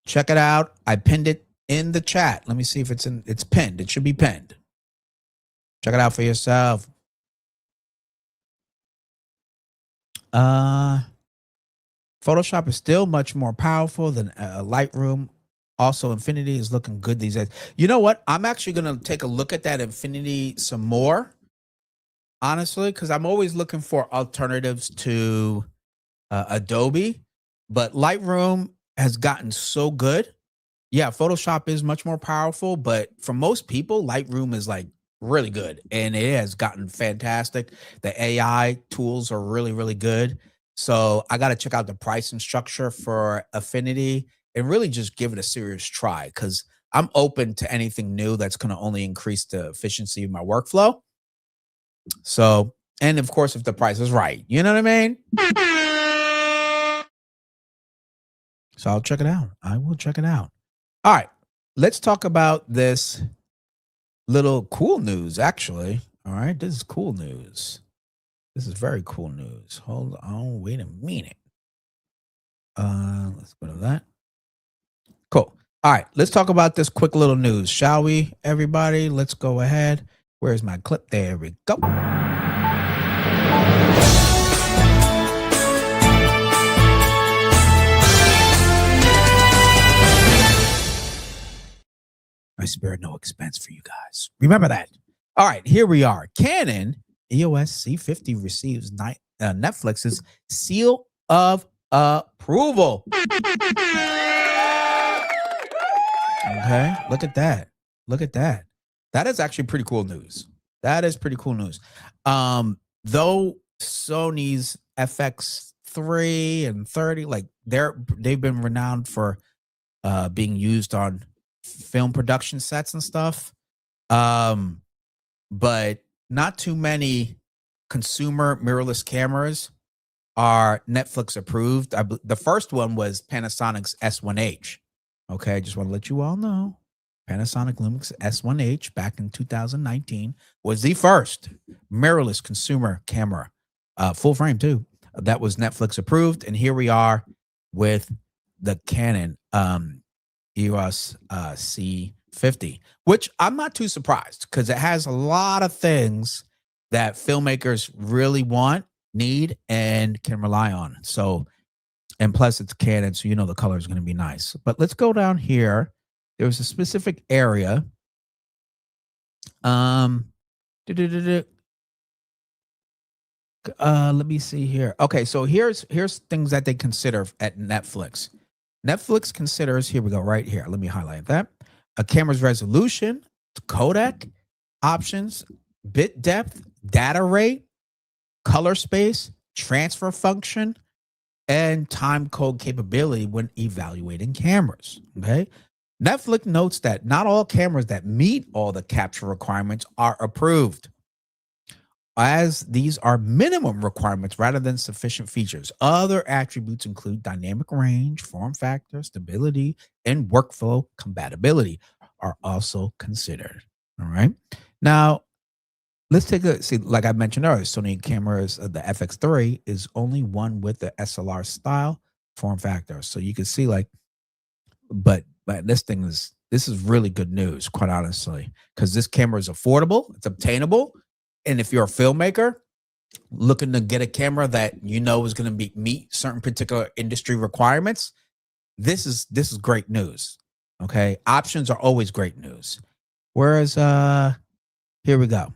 Check it out. I pinned it in the chat. Let me see if it's pinned. It should be pinned. Check it out for yourself. Photoshop is still much more powerful than Lightroom Also, Infinity is looking good these days. You know what? I'm actually going to take a look at that Infinity some more, honestly, because I'm always looking for alternatives to Adobe. But Lightroom has gotten so good. Yeah, Photoshop is much more powerful, but for most people, Lightroom is like really good and it has gotten fantastic. The AI tools are really, really good. So I got to check out the pricing structure for Affinity and really just give it a serious try because I'm open to anything new that's going to only increase the efficiency of my workflow. So, and of course, if the price is right, you know what I mean? So I'll check it out. I will check it out. All right. Let's talk about this little cool news, actually. All right. This is cool news. This is very cool news. Hold on. Wait a minute. Let's go to that. Cool. All right. Let's talk about this quick little news, shall we, everybody? Let's go ahead. Where's my clip? There we go. I spare no expense for you guys. Remember that. All right, here we are. Canon EOS C50 receives Netflix's seal of approval. Okay, look at that. Look at that. That is actually pretty cool news. That is pretty cool news. Though Sony's FX3 and 30, like they've been renowned for being used on film production sets and stuff. But not too many consumer mirrorless cameras are Netflix approved. The first one was Panasonic's S1H. Okay, I just want to let you all know. Panasonic Lumix S1H back in 2019 was the first mirrorless consumer camera, full frame too. That was Netflix approved. And here we are with the Canon EOS C50, which I'm not too surprised because it has a lot of things that filmmakers really want, need, and can rely on. So, and plus it's Canon, so you know the color is going to be nice. But let's go down here. There was a specific area. Let me see here. Okay, so here's things that they consider at Netflix. Netflix considers, here we go, right here. Let me highlight that. A camera's resolution, codec, options, bit depth, data rate, color space, transfer function, and time code capability when evaluating cameras. Okay. Netflix notes that not all cameras that meet all the capture requirements are approved, as these are minimum requirements rather than sufficient features. Other attributes include dynamic range, form factor, stability, and workflow compatibility are also considered. All right. Now, let's take a see. Like I mentioned earlier, Sony cameras, the FX3 is only one with the SLR style form factor. So you can see, like, but this is really good news, quite honestly, because this camera is affordable, it's obtainable, and if you're a filmmaker looking to get a camera that you know is going to meet certain particular industry requirements, this is great news. Okay, options are always great news. Whereas, here we go.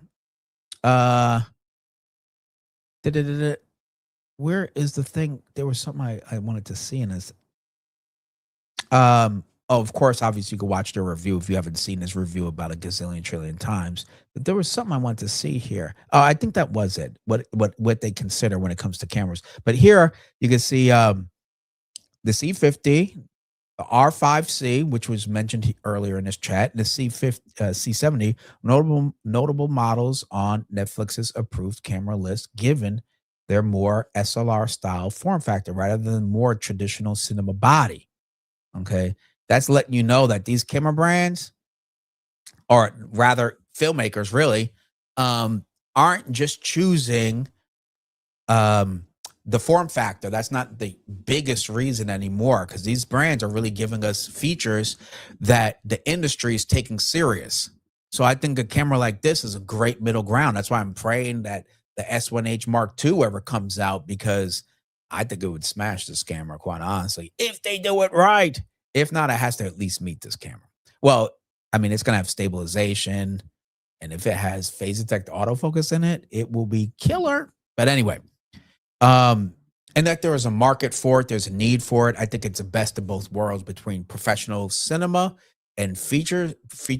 Where is the thing? There was something I wanted to see in this. Oh, of course, obviously you can watch the review if you haven't seen this review about a gazillion trillion times. But there was something I wanted to see here. Oh, I think that was it. What they consider when it comes to cameras. But here you can see the C50, the R5C, which was mentioned earlier in this chat, and the C70, notable models on Netflix's approved camera list, given their more SLR style form factor rather than more traditional cinema body. Okay, that's letting you know that these camera brands, or rather filmmakers, really aren't just choosing the form factor. That's not the biggest reason anymore, because these brands are really giving us features that the industry is taking serious. So I think a camera like this is a great middle ground. That's why I'm praying that the S1H Mark II ever comes out, because I think it would smash this camera, quite honestly, if they do it right. If not, it has to at least meet this camera. Well, I mean, it's gonna have stabilization, and if it has phase detect autofocus in it, it will be killer. But anyway, um, and that there is a market for it, there's a need for it. I think it's the best of both worlds between professional cinema and feature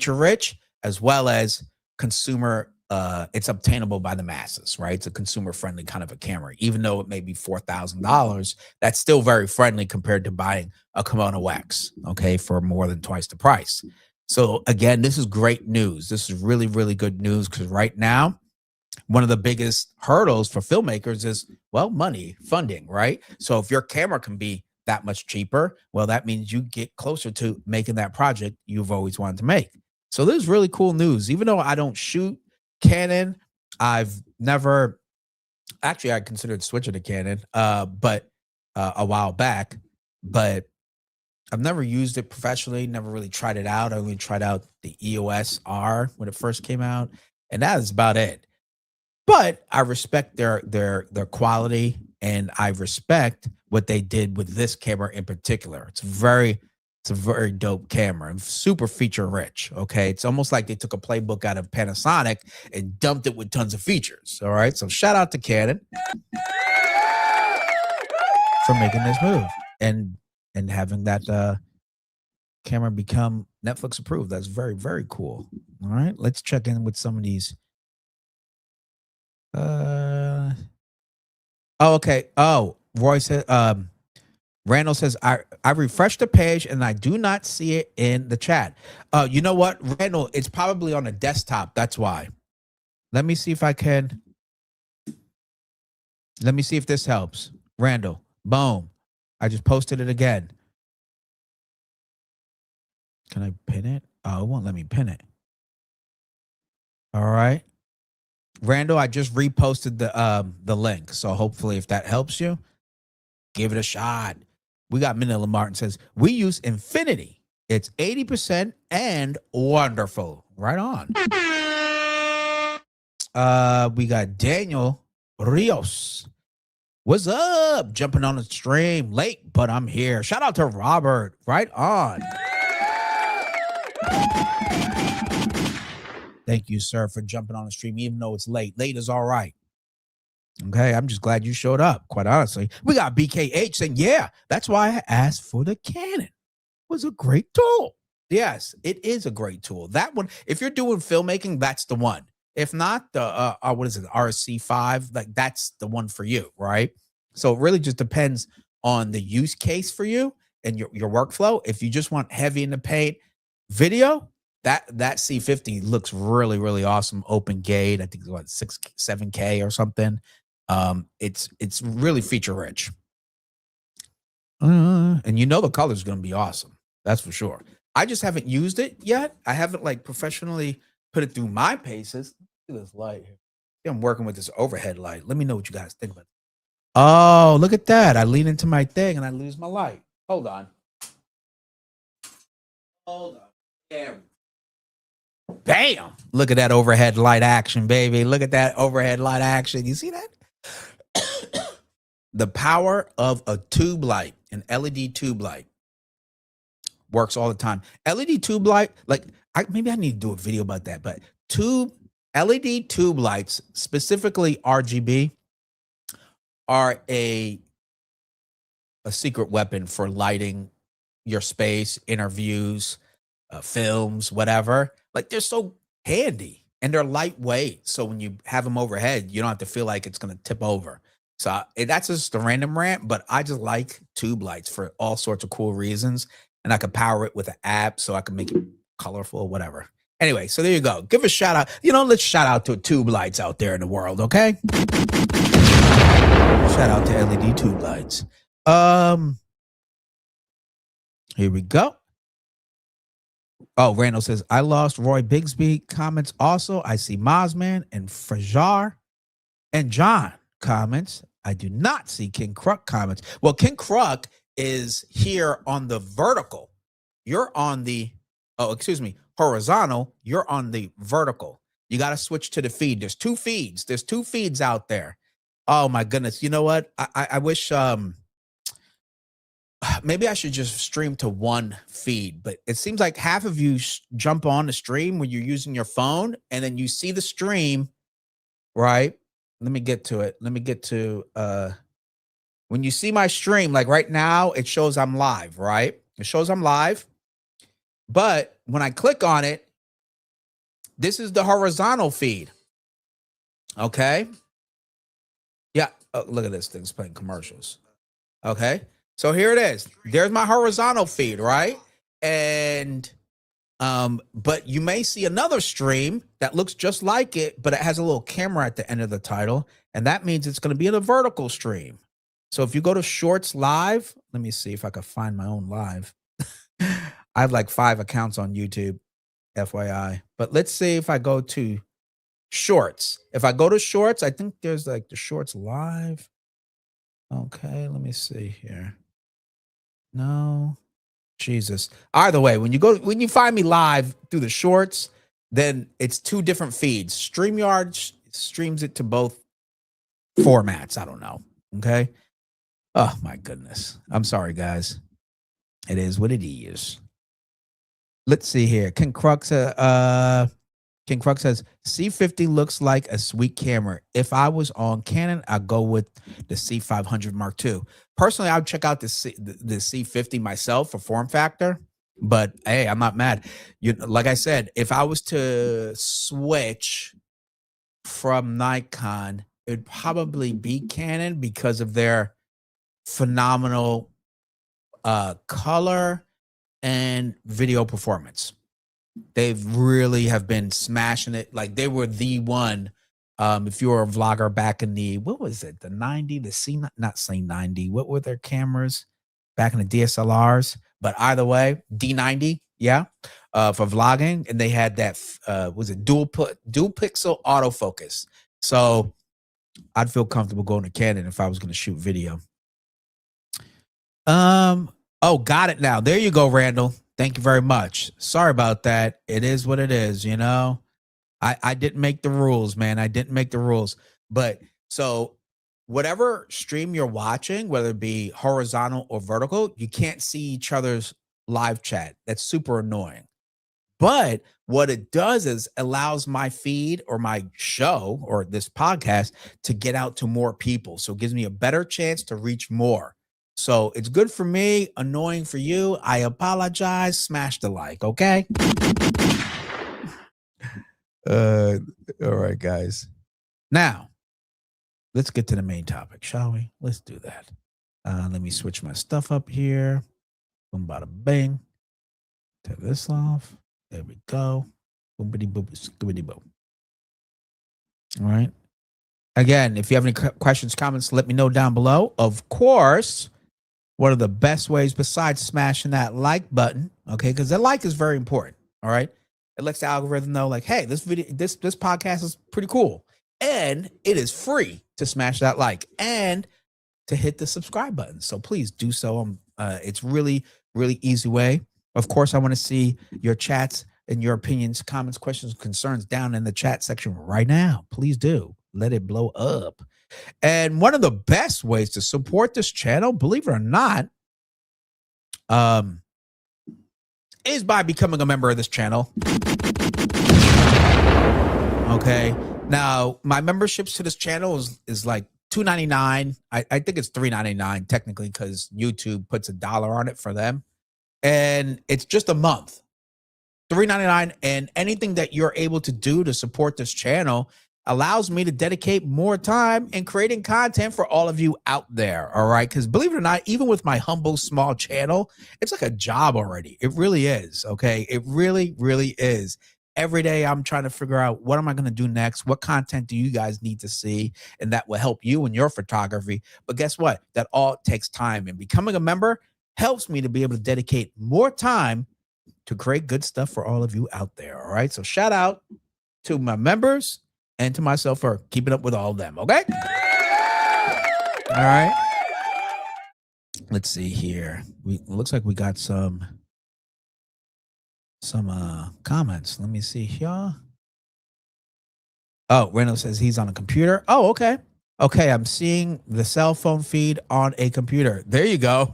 rich, as well as consumer. It's obtainable by the masses, right? It's a consumer friendly kind of a camera, even though it may be $4,000. That's still very friendly compared to buying a Kimono X, okay, for more than twice the price. So again, this is great news. This is really, really good news because right now, one of the biggest hurdles for filmmakers is, well, money, funding, right? So if your camera can be that much cheaper, well, that means you get closer to making that project you've always wanted to make. So this is really cool news. Even though I don't shoot Canon, I've never actually I considered switching to Canon, but a while back, but I've never used it professionally, never really tried it out. I only tried out the EOS R when it first came out, and that is about it. But I respect their quality, and I respect what they did with this camera in particular. It's a very dope camera and super feature rich. Okay, it's almost like they took a playbook out of Panasonic and dumped it with tons of features. All right, so shout out to Canon for making this move and having that camera become Netflix approved. That's very, very cool. All right, let's check in with some of these. Oh, okay. Oh, Roy said, Randall says, I refreshed the page and I do not see it in the chat. You know what, Randall? It's probably on a desktop. That's why. Let me see if I can. Let me see if this helps. Randall, boom. I just posted it again. Can I pin it? Oh, it won't let me pin it. All right. Randall, I just reposted the link. So hopefully if that helps you, give it a shot. We got Manila Martin says, we use Infinity. It's 80% and wonderful. Right on. We got Daniel Rios. What's up? Jumping on the stream late, but I'm here. Shout out to Robert. Right on. Thank you, sir, for jumping on the stream, even though it's late. Late is all right. Okay, I'm just glad you showed up, quite honestly. We got BKH saying, yeah, that's why I asked for the Canon. It was a great tool. Yes, it is a great tool. That one, if you're doing filmmaking, that's the one. If not, the what is it, RC5, like that's the one for you, right? So it really just depends on the use case for you and your workflow. If you just want heavy in the paint video, that C50 looks really, really awesome. Open gate, I think it's what 7K or something. It's really feature rich. And you know the color is going to be awesome. That's for sure. I just haven't used it yet. I haven't like professionally put it through my paces. Look at this light here. I'm working with this overhead light. Let me know what you guys think about it. Oh, look at that. I lean into my thing and I lose my light. Hold on. Hold on. There. Bam. Look at that overhead light action, baby. Look at that overhead light action. You see that? The power of a tube light, an LED tube light, works all the time. LED tube light, like maybe I need to do a video about that, but LED tube lights, specifically RGB, are a secret weapon for lighting your space, interviews, films, whatever. Like they're so handy and they're lightweight. So when you have them overhead, you don't have to feel like it's going to tip over. So that's just a random rant, but I just like tube lights for all sorts of cool reasons. And I could power it with an app so I can make it colorful, whatever. Anyway, so there you go. Give a shout out. Let's shout out to tube lights out there in the world, okay? Shout out to LED tube lights. Here we go. Oh, Randall says, I lost Roy Bigsby comments also. I see Mosman and Frajar and John comments. I do not see King Kruk comments. Well, King Kruk is here on the vertical. You're on the, horizontal. You're on the vertical. You got to switch to the feed. There's two feeds. There's two feeds out there. Oh my goodness. You know what? I wish, maybe I should just stream to one feed, but it seems like half of you jump on the stream when you're using your phone and then you see the stream, right? Let me get to it. Let me get to when you see my stream, like right now, it shows I'm live, right? It shows I'm live. But when I click on it, this is the horizontal feed. Okay. Yeah. Oh, look at this thing's playing commercials. Okay. So here it is. There's my horizontal feed, right? And but you may see another stream that looks just like it, but it has a little camera at the end of the title, and that means it's going to be in a vertical stream. So if you go to Shorts Live, let me see if I can find my own live. I have like 5 accounts on YouTube, FYI. But let's see if I go to Shorts. If I go to Shorts, I think there's like the Shorts Live. Okay, let me see here. No, Jesus. Either way, when you find me live through the Shorts, then it's 2 different feeds. StreamYard streams it to both formats. I don't know. Okay. Oh my goodness. I'm sorry, guys. It is what it is. Let's see here. King Crux says C50 looks like a sweet camera. If I was on Canon, I'd go with the C500 Mark II. Personally, I would check out the C50 myself for form factor. But hey, I'm not mad. Like I said, if I was to switch from Nikon, it'd probably be Canon because of their phenomenal color and video performance. They've really have been smashing it. Like they were the one. If you were a vlogger back in the, what was it? The 90, the C, not C90. What were their cameras back in the DSLRs? But either way, D90, yeah, for vlogging. And they had that, was it dual pixel autofocus. So I'd feel comfortable going to Canon if I was going to shoot video. Oh, got it now. There you go, Randall. Thank you very much. Sorry about that. It is what it is, you know. I didn't make the rules, man. I didn't make the rules. But so whatever stream you're watching, whether it be horizontal or vertical, you can't see each other's live chat. That's super annoying. But what it does is allows my feed or my show or this podcast to get out to more people. So it gives me a better chance to reach more. So it's good for me, annoying for you. I apologize. Smash the like, okay? All right, guys. Now, let's get to the main topic, shall we? Let's do that. Let me switch my stuff up here. Boom, bada bing. Take this off. There we go. Boom, bitty, boom, scoobity, boom. All right. Again, if you have any questions, comments, let me know down below. Of course, one of the best ways besides smashing that like button, okay, because the like is very important. All right. It lets the algorithm know, like, hey, this podcast is pretty cool. And it is free to smash that like and to hit the subscribe button. So please do so. It's really, really easy way. Of course, I want to see your chats and your opinions, comments, questions, concerns down in the chat section right now. Please do. Let it blow up. And one of the best ways to support this channel, believe it or not, is by becoming a member of this channel. Okay. Now, my memberships to this channel is like $2.99. I think it's $3.99 technically because YouTube puts $1 on it for them. And it's just a month. $3.99. And anything that you're able to do to support this channel allows me to dedicate more time in creating content for all of you out there. All right. Because believe it or not, even with my humble, small channel, it's like a job already. It really is. Okay. It really, really is. Every day I'm trying to figure out what am I going to do next? What content do you guys need to see? And that will help you in your photography. But guess what? That all takes time. And becoming a member helps me to be able to dedicate more time to create good stuff for all of you out there. All right. So shout out to my members and to myself for keeping up with all of them. Okay. All right. Let's see here. It looks like we got some comments. Let me see here. Oh, Reynolds says he's on a computer. Oh, okay. Okay, I'm seeing the cell phone feed on a computer. There you go.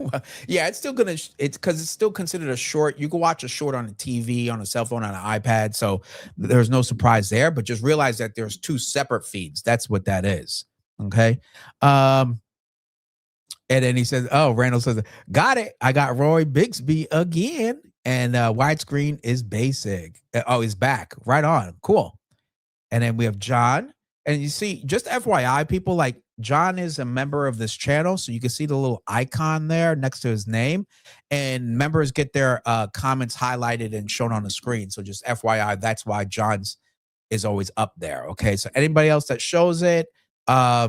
Yeah, it's still gonna. It's because it's still considered a short. You can watch a short on a TV, on a cell phone, on an iPad. So there's no surprise there. But just realize that there's two separate feeds. That's what that is. Okay. Um, and then he says, "Oh, Randall says, got it. I got Roy Bixby again, and widescreen is basic. Oh, he's back. Right on. Cool." And then we have John. And you see, just FYI, people, like John is a member of this channel. So you can see the little icon there next to his name. And members get their comments highlighted and shown on the screen. So just FYI, that's why John's is always up there. Okay. So anybody else that shows it, I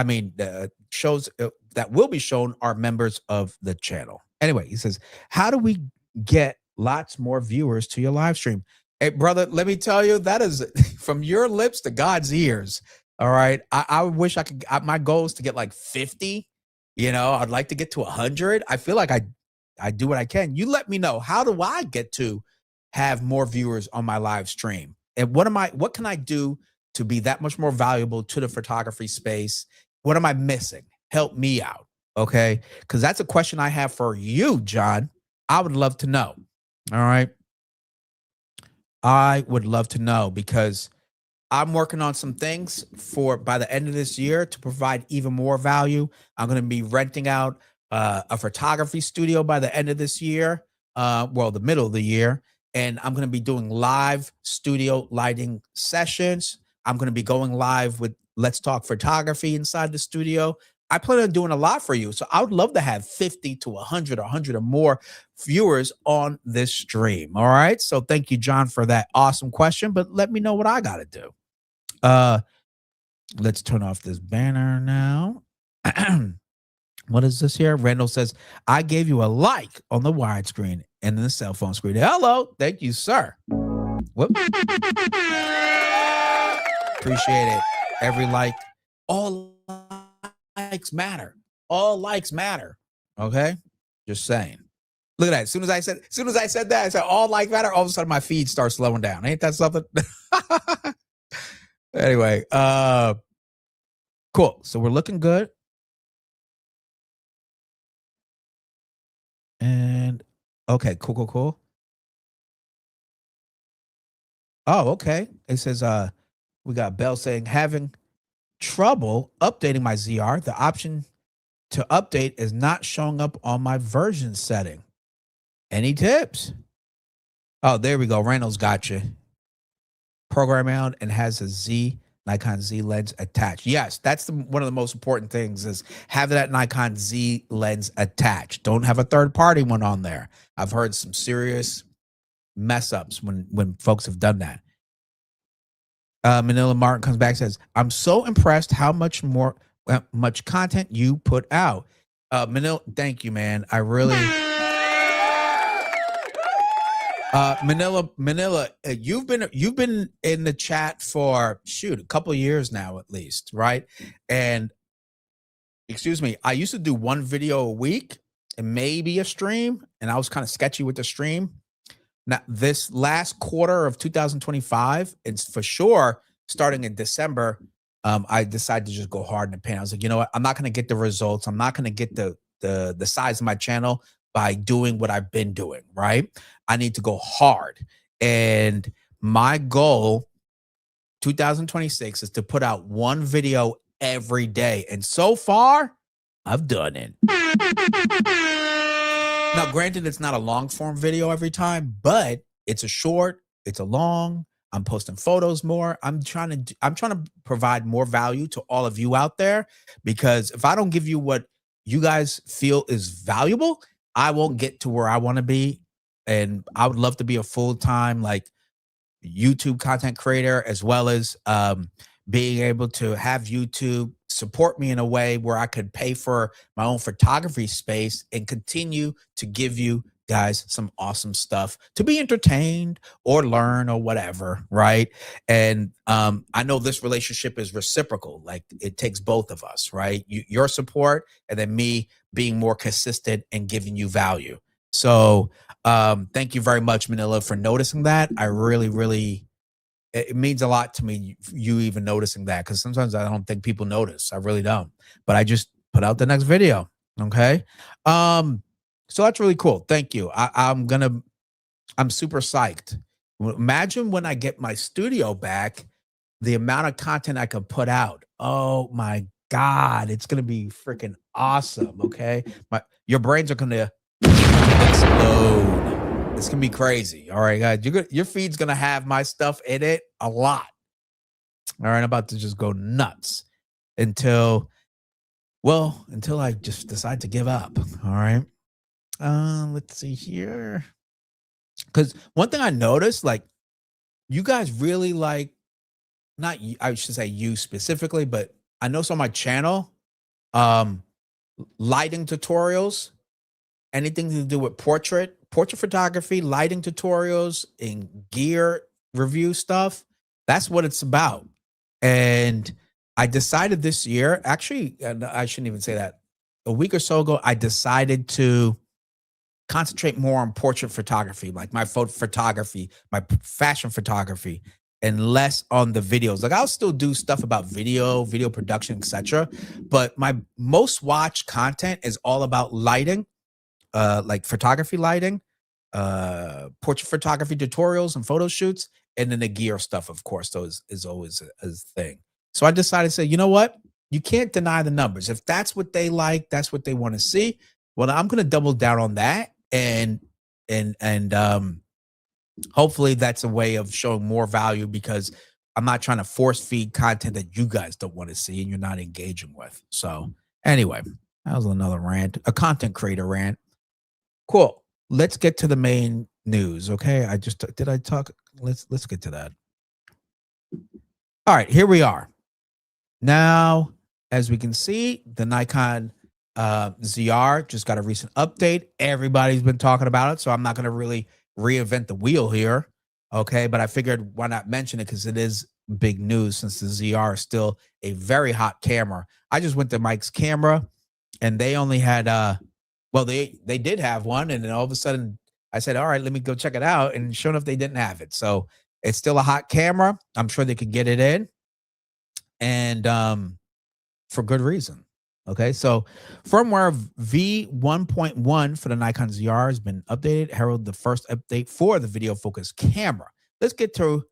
mean, the shows that will be shown are members of the channel. Anyway, he says, how do we get lots more viewers to your live stream? Hey, brother, let me tell you, that is from your lips to God's ears. All right. I wish I could. My goal is to get like 50. You know, I'd like to get to 100. I feel like I do what I can. You let me know. How do I get to have more viewers on my live stream? And what can I do to be that much more valuable to the photography space? What am I missing? Help me out. Okay. Because that's a question I have for you, John. I would love to know. All right. I would love to know because I'm working on some things for by the end of this year to provide even more value. I'm going to be renting out a photography studio by the end of this year, well, the middle of the year. And I'm going to be doing live studio lighting sessions. I'm going to be going live with Let's Talk Photography inside the studio. I plan on doing a lot for you. So I would love to have 50 to 100 or 100 or more viewers on this stream. All right. So thank you, John, for that awesome question. But let me know what I got to do. Let's turn off this banner now. What is this here? Randall says, I gave you a like on the widescreen and the cell phone screen. Hello. Thank you, sir. Whoop. Appreciate it. Every like, all likes matter. All likes matter. Okay. Just saying. Look at that. As soon as I said that, I said all like matter. All of a sudden my feed starts slowing down. Ain't that something? Anyway, cool. So we're looking good. And okay, cool. Oh, okay. It says we got Bell saying having trouble updating my ZR. The option to update is not showing up on my version setting. Any tips? Oh, there we go. Reynolds got you. Program out and has a Nikon Z lens attached. Yes, that's one of the most important things is have that Nikon Z lens attached. Don't have a third party one on there. I've heard some serious mess ups when folks have done that. Manila Martin comes back and says, I'm so impressed how much content you put out. Manila, thank you, man. I really Manila, you've been in the chat for a couple of years now at least, right? And excuse me, I used to do one video a week and maybe a stream, and I was kind of sketchy with the stream. Now, this last quarter of 2025, it's for sure starting in December, I decided to just go hard in the paint. I was like, you know what? I'm not going to get the results. I'm not going to get the size of my channel by doing what I've been doing, right? I need to go hard. And my goal 2026 is to put out one video every day. And so far, I've done it. Now, granted, it's not a long form video every time, but it's a short, it's a long. I'm posting photos more. I'm trying to provide more value to all of you out there, because if I don't give you what you guys feel is valuable, I won't get to where I want to be. And I would love to be a full-time like YouTube content creator, as well as being able to have YouTube support me in a way where I could pay for my own photography space and continue to give you guys some awesome stuff to be entertained or learn or whatever, right? And I know this relationship is reciprocal. Like it takes both of us, right? Your support and then me being more consistent and giving you value. So thank you very much, Manila, for noticing that. I really it means a lot to me, you even noticing that, because sometimes I don't think people notice. I really don't. But I just put out the next video. Okay. Um, so that's really cool. Thank you. I'm super psyched. Imagine when I get my studio back, the amount of content I can put out. Oh my God, it's gonna be freaking awesome. Okay. Your brains are gonna explode. It's gonna be crazy. All right, guys. Your feed's gonna have my stuff in it a lot. All right, I'm about to just go nuts until, well, until I just decide to give up. All right. Let's see here. Because one thing I noticed, like, you guys really like, not you, I should say you specifically, but I know on my channel, um, lighting tutorials, anything to do with portrait photography, lighting tutorials, and gear review stuff. That's what it's about. And I decided this year, actually, and I shouldn't even say that. A week or so ago, I decided to concentrate more on portrait photography, like my photography, my fashion photography, and less on the videos. Like I'll still do stuff about video production, etc. But my most watched content is all about lighting, like photography lighting, portrait photography tutorials and photo shoots, and then the gear stuff, of course, is always a thing. So I decided to say, you know what? You can't deny the numbers. If that's what they like, that's what they want to see. Well, I'm going to double down on that, and hopefully that's a way of showing more value, because I'm not trying to force feed content that you guys don't want to see and you're not engaging with. So anyway, that was another rant, a content creator rant. Cool. Let's get to the main news. Okay. Did I talk? Let's get to that. All right, here we are. Now, as we can see, the Nikon ZR just got a recent update. Everybody's been talking about it, so I'm not going to really reinvent the wheel here. Okay, but I figured why not mention it, because it is big news since the ZR is still a very hot camera. I just went to Mike's Camera, and they only had well, they did have one, and then all of a sudden I said, all right, let me go check it out, and sure enough, they didn't have it. So it's still a hot camera. I'm sure they could get it in, and for good reason. Okay, so firmware v1.10 for the Nikon ZR has been updated, herald the first update for the video focused camera. Let's get to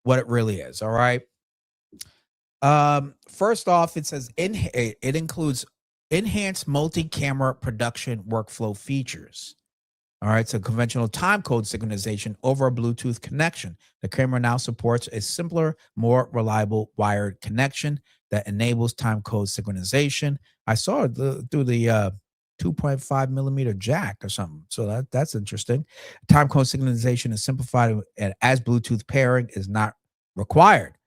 what it really is. All right. First off, it says it includes enhanced multi-camera production workflow features. All right, so conventional time code synchronization over a Bluetooth connection. The camera now supports a simpler, more reliable wired connection that enables time code synchronization. I saw it through the 2.5 millimeter jack or something. So that's interesting. Time code synchronization is simplified, and as Bluetooth pairing is not required,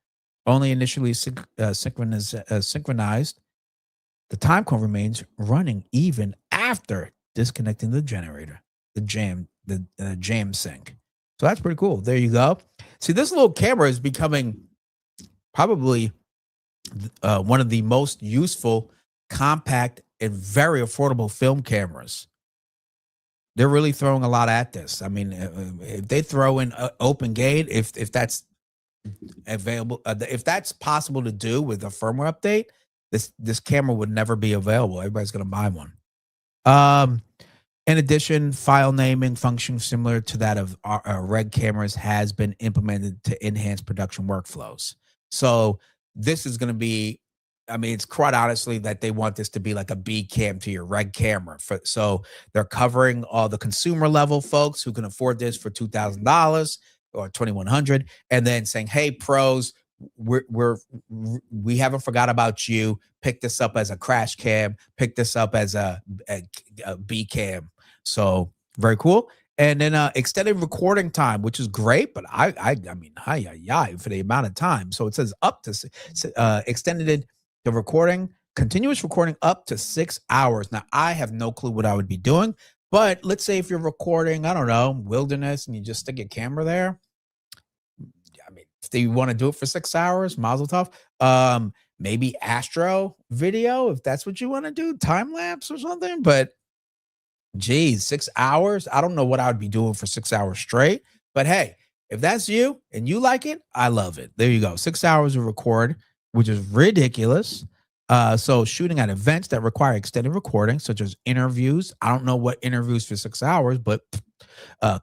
only initially synchronized. The time code remains running even after disconnecting the generator, the jam sync. So that's pretty cool. There you go. See, this little camera is becoming probably one of the most useful, compact, and very affordable film cameras. They're really throwing a lot at this. I mean, if they throw in open gate, if that's available, if that's possible to do with a firmware update, this camera would never be available. Everybody's going to buy one. In addition, file naming function similar to that of Red cameras has been implemented to enhance production workflows. So this is going to be, I mean, it's quite honestly that they want this to be like a B cam to your Red camera. So they're covering all the consumer level folks who can afford this for $2,000 or $2,100, and then saying, hey, pros, we haven't forgot about you. Pick this up as a crash cam. Pick this up as a B cam. So very cool. And then extended recording time, which is great, but I mean, for the amount of time. So it says up to extended the recording, continuous recording up to 6 hours. Now I have no clue what I would be doing, but let's say if you're recording, I don't know, wilderness, and you just stick your camera there. I mean, if you want to do it for 6 hours, mazel tov. Maybe Astro video, if that's what you want to do, time lapse or something. But geez, 6 hours. I don't know what I would be doing for 6 hours straight. But hey, If that's you and you like it, I love it. There you go. 6 hours of record, which is ridiculous. So shooting at events that require extended recording, such as interviews. I don't know what interviews for 6 hours, but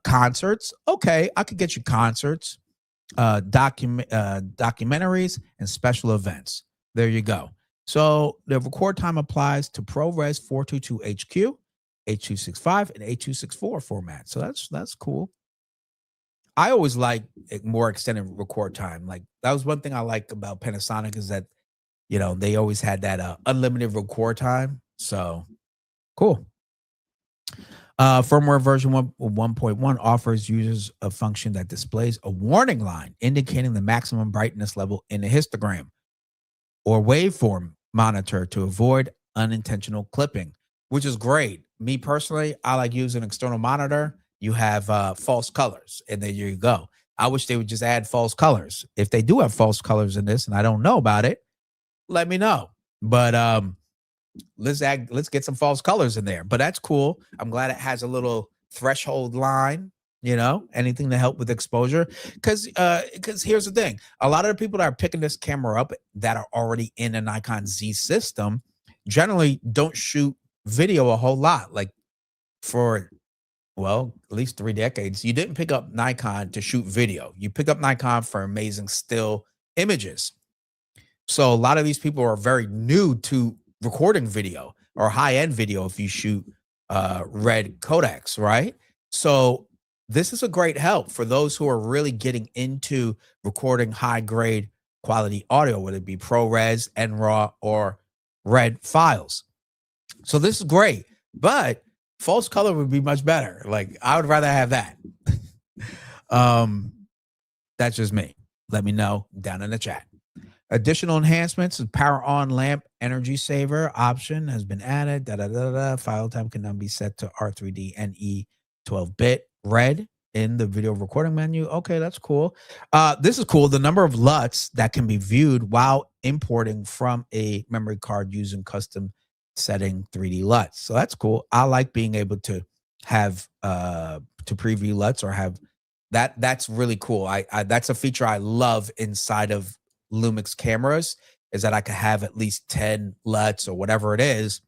concerts. Okay, I could get you concerts, documentaries, and special events. There you go. So the record time applies to ProRes 422 HQ, H.265, and H.264 format. So that's cool. I always like more extended record time. Like that was one thing I like about Panasonic is that they always had that unlimited record time. So cool. Firmware version 1.1 offers users a function that displays a warning line indicating the maximum brightness level in the histogram or waveform monitor to avoid unintentional clipping, which is great. Me personally, I like using an external monitor. You have false colors, and there you go. I wish they would just add false colors. If they do have false colors in this and I don't know about it, let me know. But let's get some false colors in there. But that's cool. I'm glad it has a little threshold line, anything to help with exposure. Because here's the thing. A lot of the people that are picking this camera up that are already in a Nikon Z system generally don't shoot video a whole lot. Like for, well, at least 3 decades, you didn't pick up Nikon to shoot video. You picked up Nikon for amazing still images. So a lot of these people are very new to recording video or high-end video if you shoot red codecs, right? So this is a great help for those who are really getting into recording high-grade quality audio, whether it be ProRes, NRAW, or red files. So this is great, but false color would be much better. Like I would rather have that. That's just me. Let me know down in the chat. Additional enhancements: power on lamp energy saver option has been added. File time can now be set to R3D NE 12-bit red in the video recording menu. Okay, that's cool. This is cool. The number of LUTs that can be viewed while importing from a memory card using custom setting 3D LUTs. So that's cool. I like being able to have to preview LUTs or have that. That's really cool. I that's a feature I love inside of Lumix cameras, is that I could have at least 10 LUTs or whatever it is,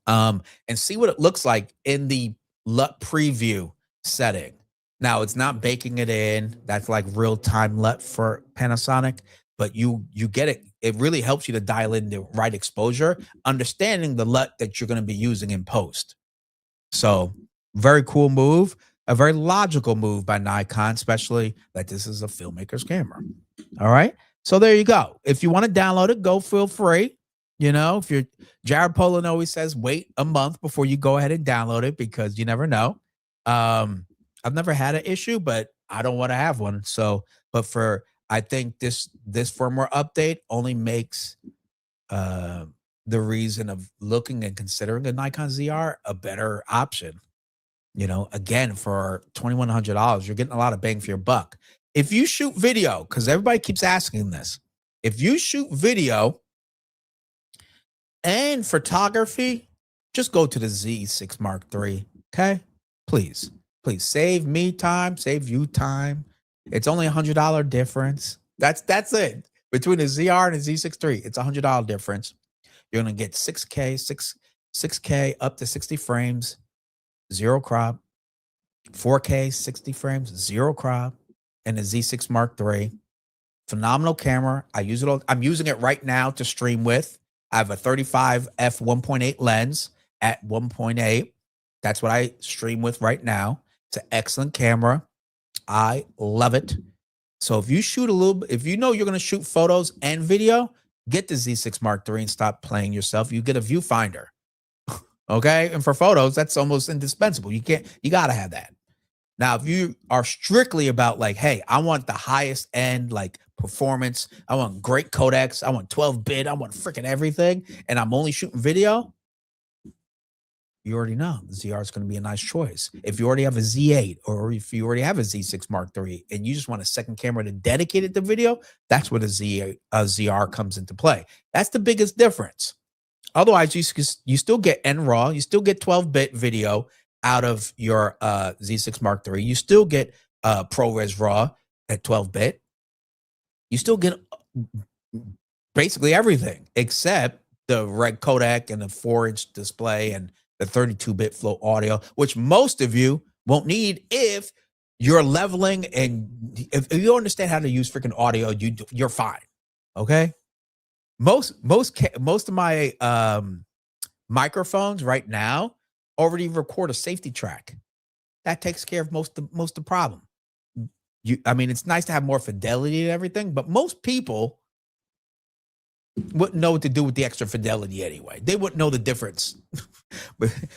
and see what it looks like in the LUT preview setting. Now it's not baking it in. That's like real-time LUT for Panasonic, but you get it. It really helps you to dial in the right exposure, understanding the LUT that you're going to be using in post. So very cool move, a very logical move by Nikon, especially that this is a filmmaker's camera. All right. So there you go. If you want to download it, go feel free. If you're Jared Poland always says, wait a month before you go ahead and download it because you never know. I've never had an issue, but I don't want to have one. So, but I think this firmware update only makes the reason of looking and considering a Nikon ZR a better option. Again, for $2,100, you're getting a lot of bang for your buck. If you shoot video, because everybody keeps asking this, if you shoot video and photography, just go to the Z6 Mark III. Okay, please save me time, save you time. It's only $100 difference. That's it between the ZR and the Z6 III. It's $100 difference. You're gonna get 6K up to 60 frames, 0 crop, 4K 60 frames, 0 crop, and the Z6 Mark III. Phenomenal camera. I'm using it right now to stream with. I have a 35 f 1.8 lens at 1.8. That's what I stream with right now. It's an excellent camera. I love it. So if you shoot if you know you're going to shoot photos and video, get the Z6 Mark III and stop playing yourself. You get a viewfinder. Okay. And for photos, that's almost indispensable. You got to have that. Now, if you are strictly about like, hey, I want the highest end, like performance, I want great codecs, I want 12-bit, I want freaking everything, and I'm only shooting video, you already know the ZR is going to be a nice choice. If you already have a Z8 or if you already have a Z6 Mark III and you just want a second camera to dedicate it to video, that's where the ZR comes into play. That's the biggest difference. Otherwise, you still get NRAW, you still get 12-bit video out of your Z6 Mark III. You still get ProRes RAW at 12-bit. You still get basically everything except the red codec and the 4-inch display and the 32-bit float audio, which most of you won't need if you're leveling, and if you understand how to use freaking audio, you're fine. Okay. Most of my microphones right now already record a safety track. That takes care of most of the problem. I mean, it's nice to have more fidelity and everything, but most people wouldn't know what to do with the extra fidelity anyway. They wouldn't know the difference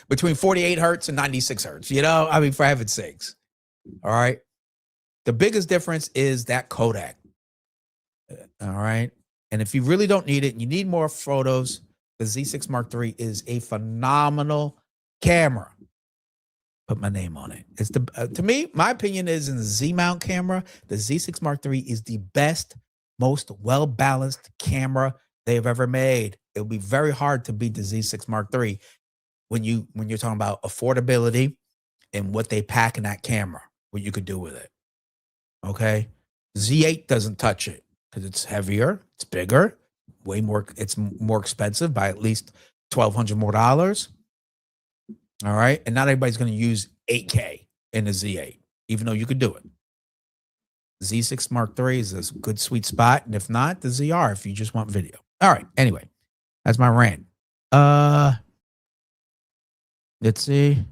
between 48 hertz and 96 hertz. You know, I mean, for heaven's sakes. All right. The biggest difference is that codec. All right. And if you really don't need it, and you need more photos, the Z6 Mark III is a phenomenal camera. Put my name on it. It's the to me, my opinion is, in the Z mount camera, the Z6 Mark III is the best, most well-balanced camera they've ever made. It'll be very hard to beat the Z6 Mark III when you're talking about affordability and what they pack in that camera, what you could do with it. Okay. Z8 doesn't touch it because it's heavier, it's bigger, way more, it's more expensive by at least $1,200 more. All right. And not everybody's going to use 8K in the Z8, even though you could do it. Z6 Mark III is a good sweet spot. And if not, the ZR, if you just want video. All right. Anyway, that's my rant. Let's see.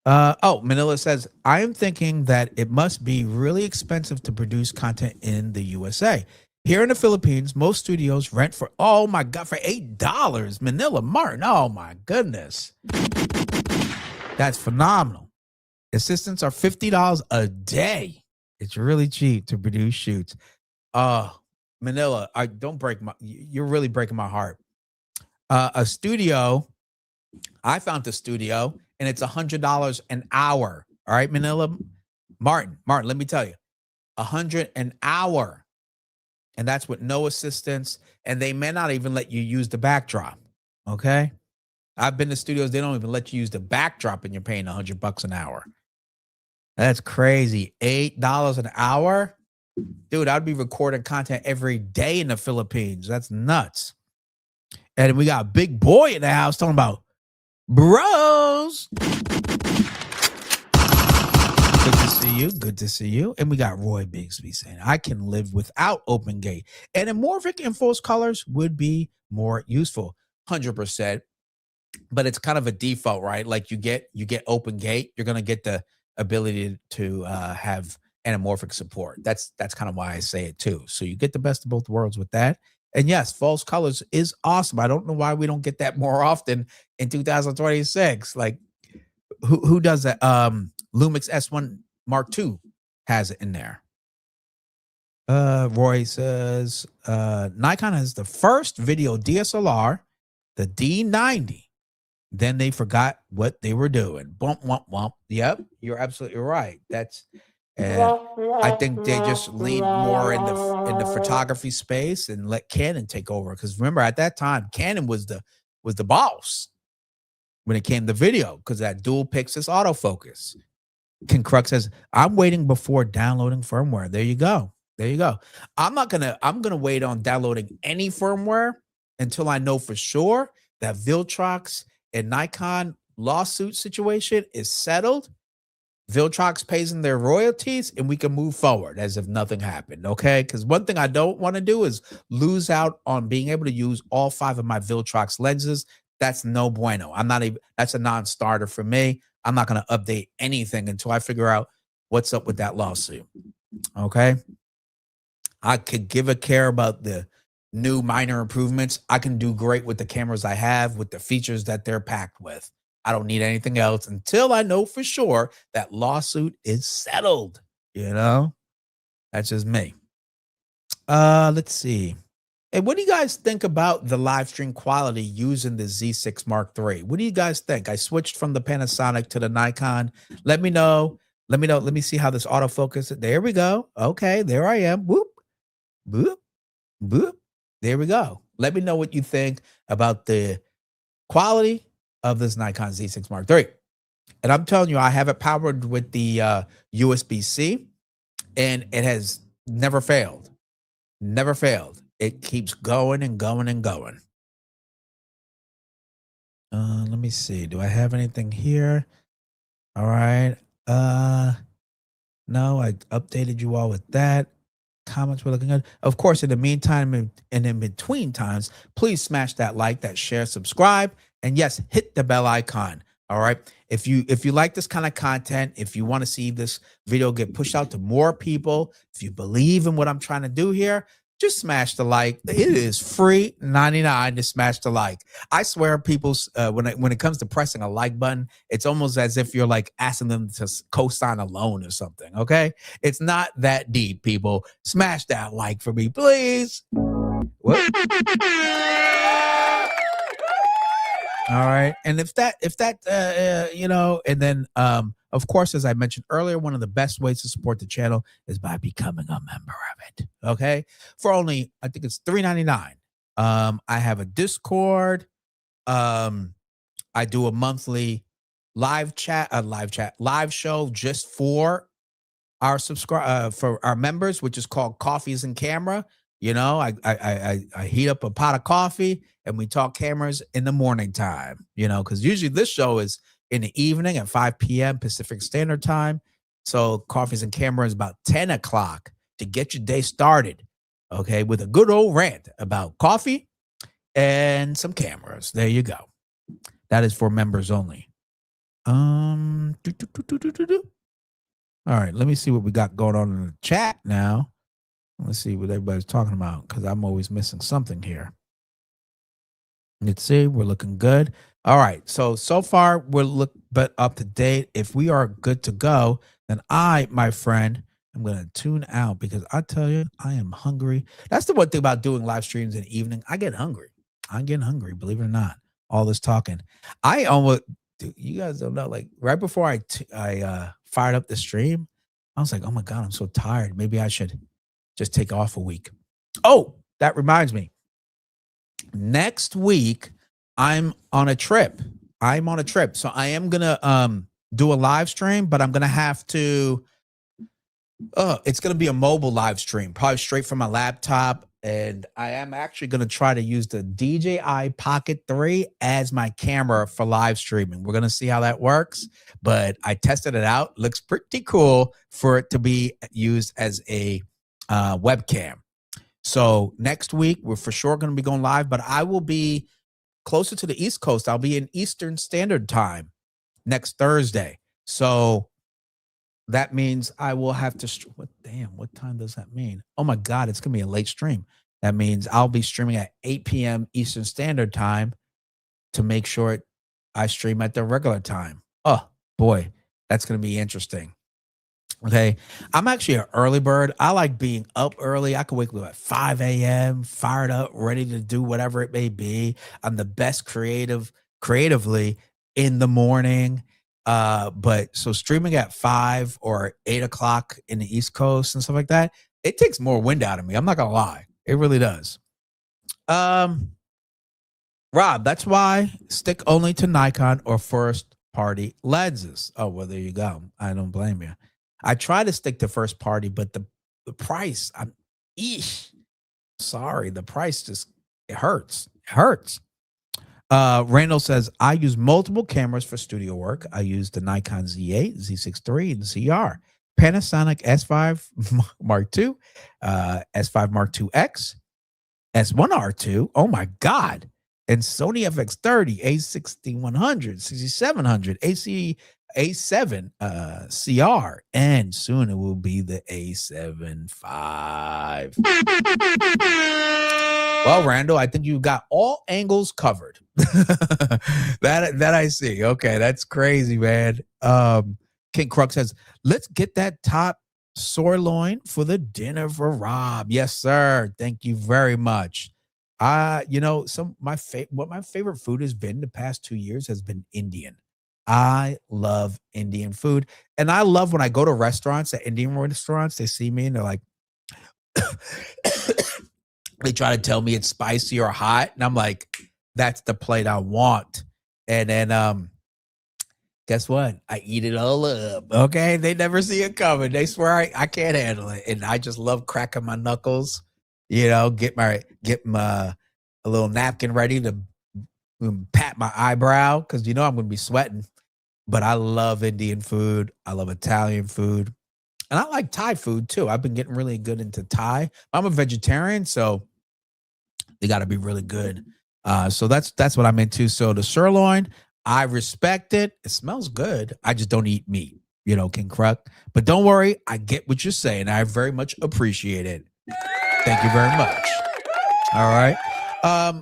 Manila says, I am thinking that it must be really expensive to produce content in the USA. Here in the Philippines, most studios rent for, oh my God, for $8. Manila Martin, oh my goodness. That's phenomenal. Assistants are $50 a day. It's really cheap to produce shoots. Manila, you're really breaking my heart. A studio, I found the studio, and it's $100 an hour. All right, Manila, Martin, let me tell you, $100 an hour. And that's with no assistance. And they may not even let you use the backdrop. Okay. I've been to studios, they don't even let you use the backdrop, and you're paying $100 an hour. That's crazy. $8 an hour. Dude, I'd be recording content every day in the Philippines. That's nuts. And we got Big Boy in the house talking about bros. Good to see you. Good to see you. And we got Roy Bigsby saying, I can live without Open Gate. And Anamorphic in false colors would be more useful. 100%. But it's kind of a default, right? Like you get Open Gate, you're going to get the ability to have anamorphic support. That's kind of why I say it too. So you get the best of both worlds with that. And yes, false colors is awesome. I don't know why we don't get that more often in 2026. Like who does that? Lumix S1 Mark II has it in there. Roy says Nikon has the first video DSLR, the D90. Then they forgot what they were doing. Bump, wump, wump. Yep, you're absolutely right. And I think they just lean more in the photography space and let Canon take over. Because remember, at that time, Canon was the boss when it came to video, because that dual pixels autofocus. Ken Crux says, I'm waiting before downloading firmware. There you go. I'm gonna wait on downloading any firmware until I know for sure that Viltrox and Nikon lawsuit situation is settled. Viltrox pays in their royalties, and we can move forward as if nothing happened. Okay. Because one thing I don't want to do is lose out on being able to use all 5 of my Viltrox lenses. That's no bueno. That's a non-starter for me. I'm not going to update anything until I figure out what's up with that lawsuit. Okay. I could give a care about the new minor improvements. I can do great with the cameras I have, with the features that they're packed with. I don't need anything else until I know for sure that lawsuit is settled. You know, that's just me. Let's see. Hey, what do you guys think about the live stream quality using the Z6 Mark III? What do you guys think? I switched from the Panasonic to the Nikon. Let me know. Let me see how this autofocus. There we go. Okay, there I am. Whoop, boop, boop. There we go. Let me know what you think about the quality of this Nikon Z6 Mark III. And I'm telling you, I have it powered with the USB-C, and it has never failed. Never failed. It keeps going and going and going. Let me see. Do I have anything here? All right. No, I updated you all with that. Comments were looking good. Of course, in the meantime and in between times, please smash that like, that share, subscribe, and yes, hit the bell icon. All right. If you like this kind of content, if you want to see this video get pushed out to more people, if you believe in what I'm trying to do here, just smash the like. It is free 99 to smash the like. I swear, people's when it comes to pressing a like button, it's almost as if you're like asking them to co-sign a loan or something. Okay, it's not that deep, people. Smash that like for me, please. What? All right. And if that and then of course, as I mentioned earlier, one of the best ways to support the channel is by becoming a member of it. Okay. For only, I think it's $3.99. I have a Discord. I do a monthly live show just for our for our members, which is called Coffees and Camera. I heat up a pot of coffee and we talk cameras in the morning time, because usually this show is in the evening at 5 p.m. Pacific Standard Time. So Coffees and Camera is about 10 o'clock to get your day started. Okay, with a good old rant about coffee and some cameras. There you go. That is for members only. All right, let me see what we got going on in the chat now. Let's see what everybody's talking about, because I'm always missing something here. Let's see, we're looking good. All right, so far we're but up to date. If we are good to go, then my friend, I'm going to tune out, because I tell you, I am hungry. That's the one thing about doing live streams in the evening. I get hungry. I'm getting hungry, believe it or not. All this talking. I almost, dude, you guys don't know, like right before I fired up the stream, I was like, oh my God, I'm so tired. Maybe I should just take off a week. Oh, that reminds me. Next week, I'm on a trip. So I am going to do a live stream, but I'm going to have to it's going to be a mobile live stream, probably straight from my laptop. And I am actually going to try to use the DJI Pocket 3 as my camera for live streaming. We're going to see how that works, but I tested it out. Looks pretty cool for it to be used as a webcam. So next week, we're for sure going to be going live, but I will be closer to the East Coast. I'll be in Eastern Standard Time next Thursday. So that means I will have to, what time does that mean? Oh my God, it's going to be a late stream. That means I'll be streaming at 8 p.m. Eastern Standard Time to make sure I stream at the regular time. Oh boy, that's going to be interesting. Okay. I'm actually an early bird. I like being up early. I can wake up at 5 a.m., fired up, ready to do whatever it may be. I'm the best creatively in the morning. But so streaming at 5 or 8 o'clock in the East Coast and stuff like that, it takes more wind out of me. I'm not gonna lie. It really does. Rob, that's why stick only to Nikon or first party lenses. Oh, well, there you go. I don't blame you. I try to stick to first party, but the price, sorry, the price just, it hurts. It hurts. Randall says, I use multiple cameras for studio work. I use the Nikon Z8, Z6 III, and ZR. Panasonic S5 Mark II, S5 Mark II X, S1R2. Oh my God. And Sony FX30, A6100, 6700, A7 CR, and soon it will be the A7 V. Well, Randall, I think you got all angles covered. that I see. Okay, that's crazy, man. King Crux says, let's get that top sirloin for the dinner for Rob. Yes, sir. Thank you very much. My favorite food has been the past 2 years has been Indian. I love Indian food. And I love when I go to restaurants, at Indian restaurants, they see me and they're like, they try to tell me it's spicy or hot. And I'm like, that's the plate I want. And then guess what? I eat it all up. Okay. They never see it coming. They swear I can't handle it. And I just love cracking my knuckles, get my a little napkin ready to pat my eyebrow because I'm going to be sweating. But I love Indian food. I love Italian food. And I like Thai food too. I've been getting really good into Thai. I'm a vegetarian, so they got to be really good. So that's what I'm into. So the sirloin, I respect it. It smells good. I just don't eat meat, King Kruk. But don't worry, I get what you're saying. I very much appreciate it. Thank you very much. All right.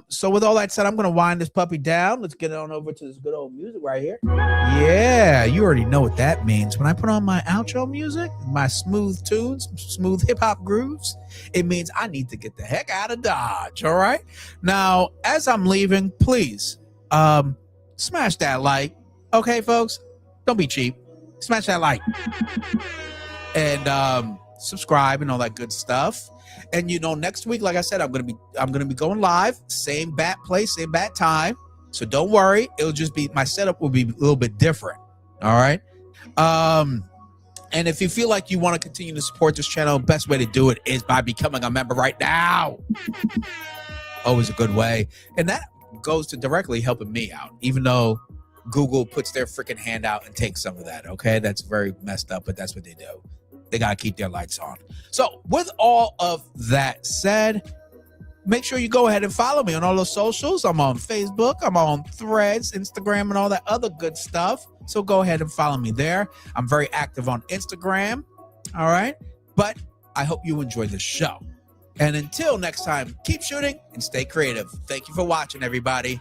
So with all that said, I'm going to wind this puppy down. Let's get on over to this good old music right here. Yeah, you already know what that means. When I put on my outro music, my smooth tunes, smooth hip hop grooves, it means I need to get the heck out of Dodge. All right. Now, as I'm leaving, please, smash that like. Okay, folks, don't be cheap. Smash that like and subscribe and all that good stuff. And next week, like I said, I'm gonna be going live, same bat place, same bat time. So don't worry, it'll just be my setup will be a little bit different. All right. And if you feel like you want to continue to support this channel, best way to do it is by becoming a member right now. Always a good way, and that goes to directly helping me out, even though Google puts their freaking hand out and takes some of that. Okay, that's very messed up, but that's what they do. They got to keep their lights on. So with all of that said, make sure you go ahead and follow me on all those socials. I'm on Facebook. I'm on Threads, Instagram, and all that other good stuff. So go ahead and follow me there. I'm very active on Instagram. All right. But I hope you enjoy the show. And until next time, keep shooting and stay creative. Thank you for watching, everybody.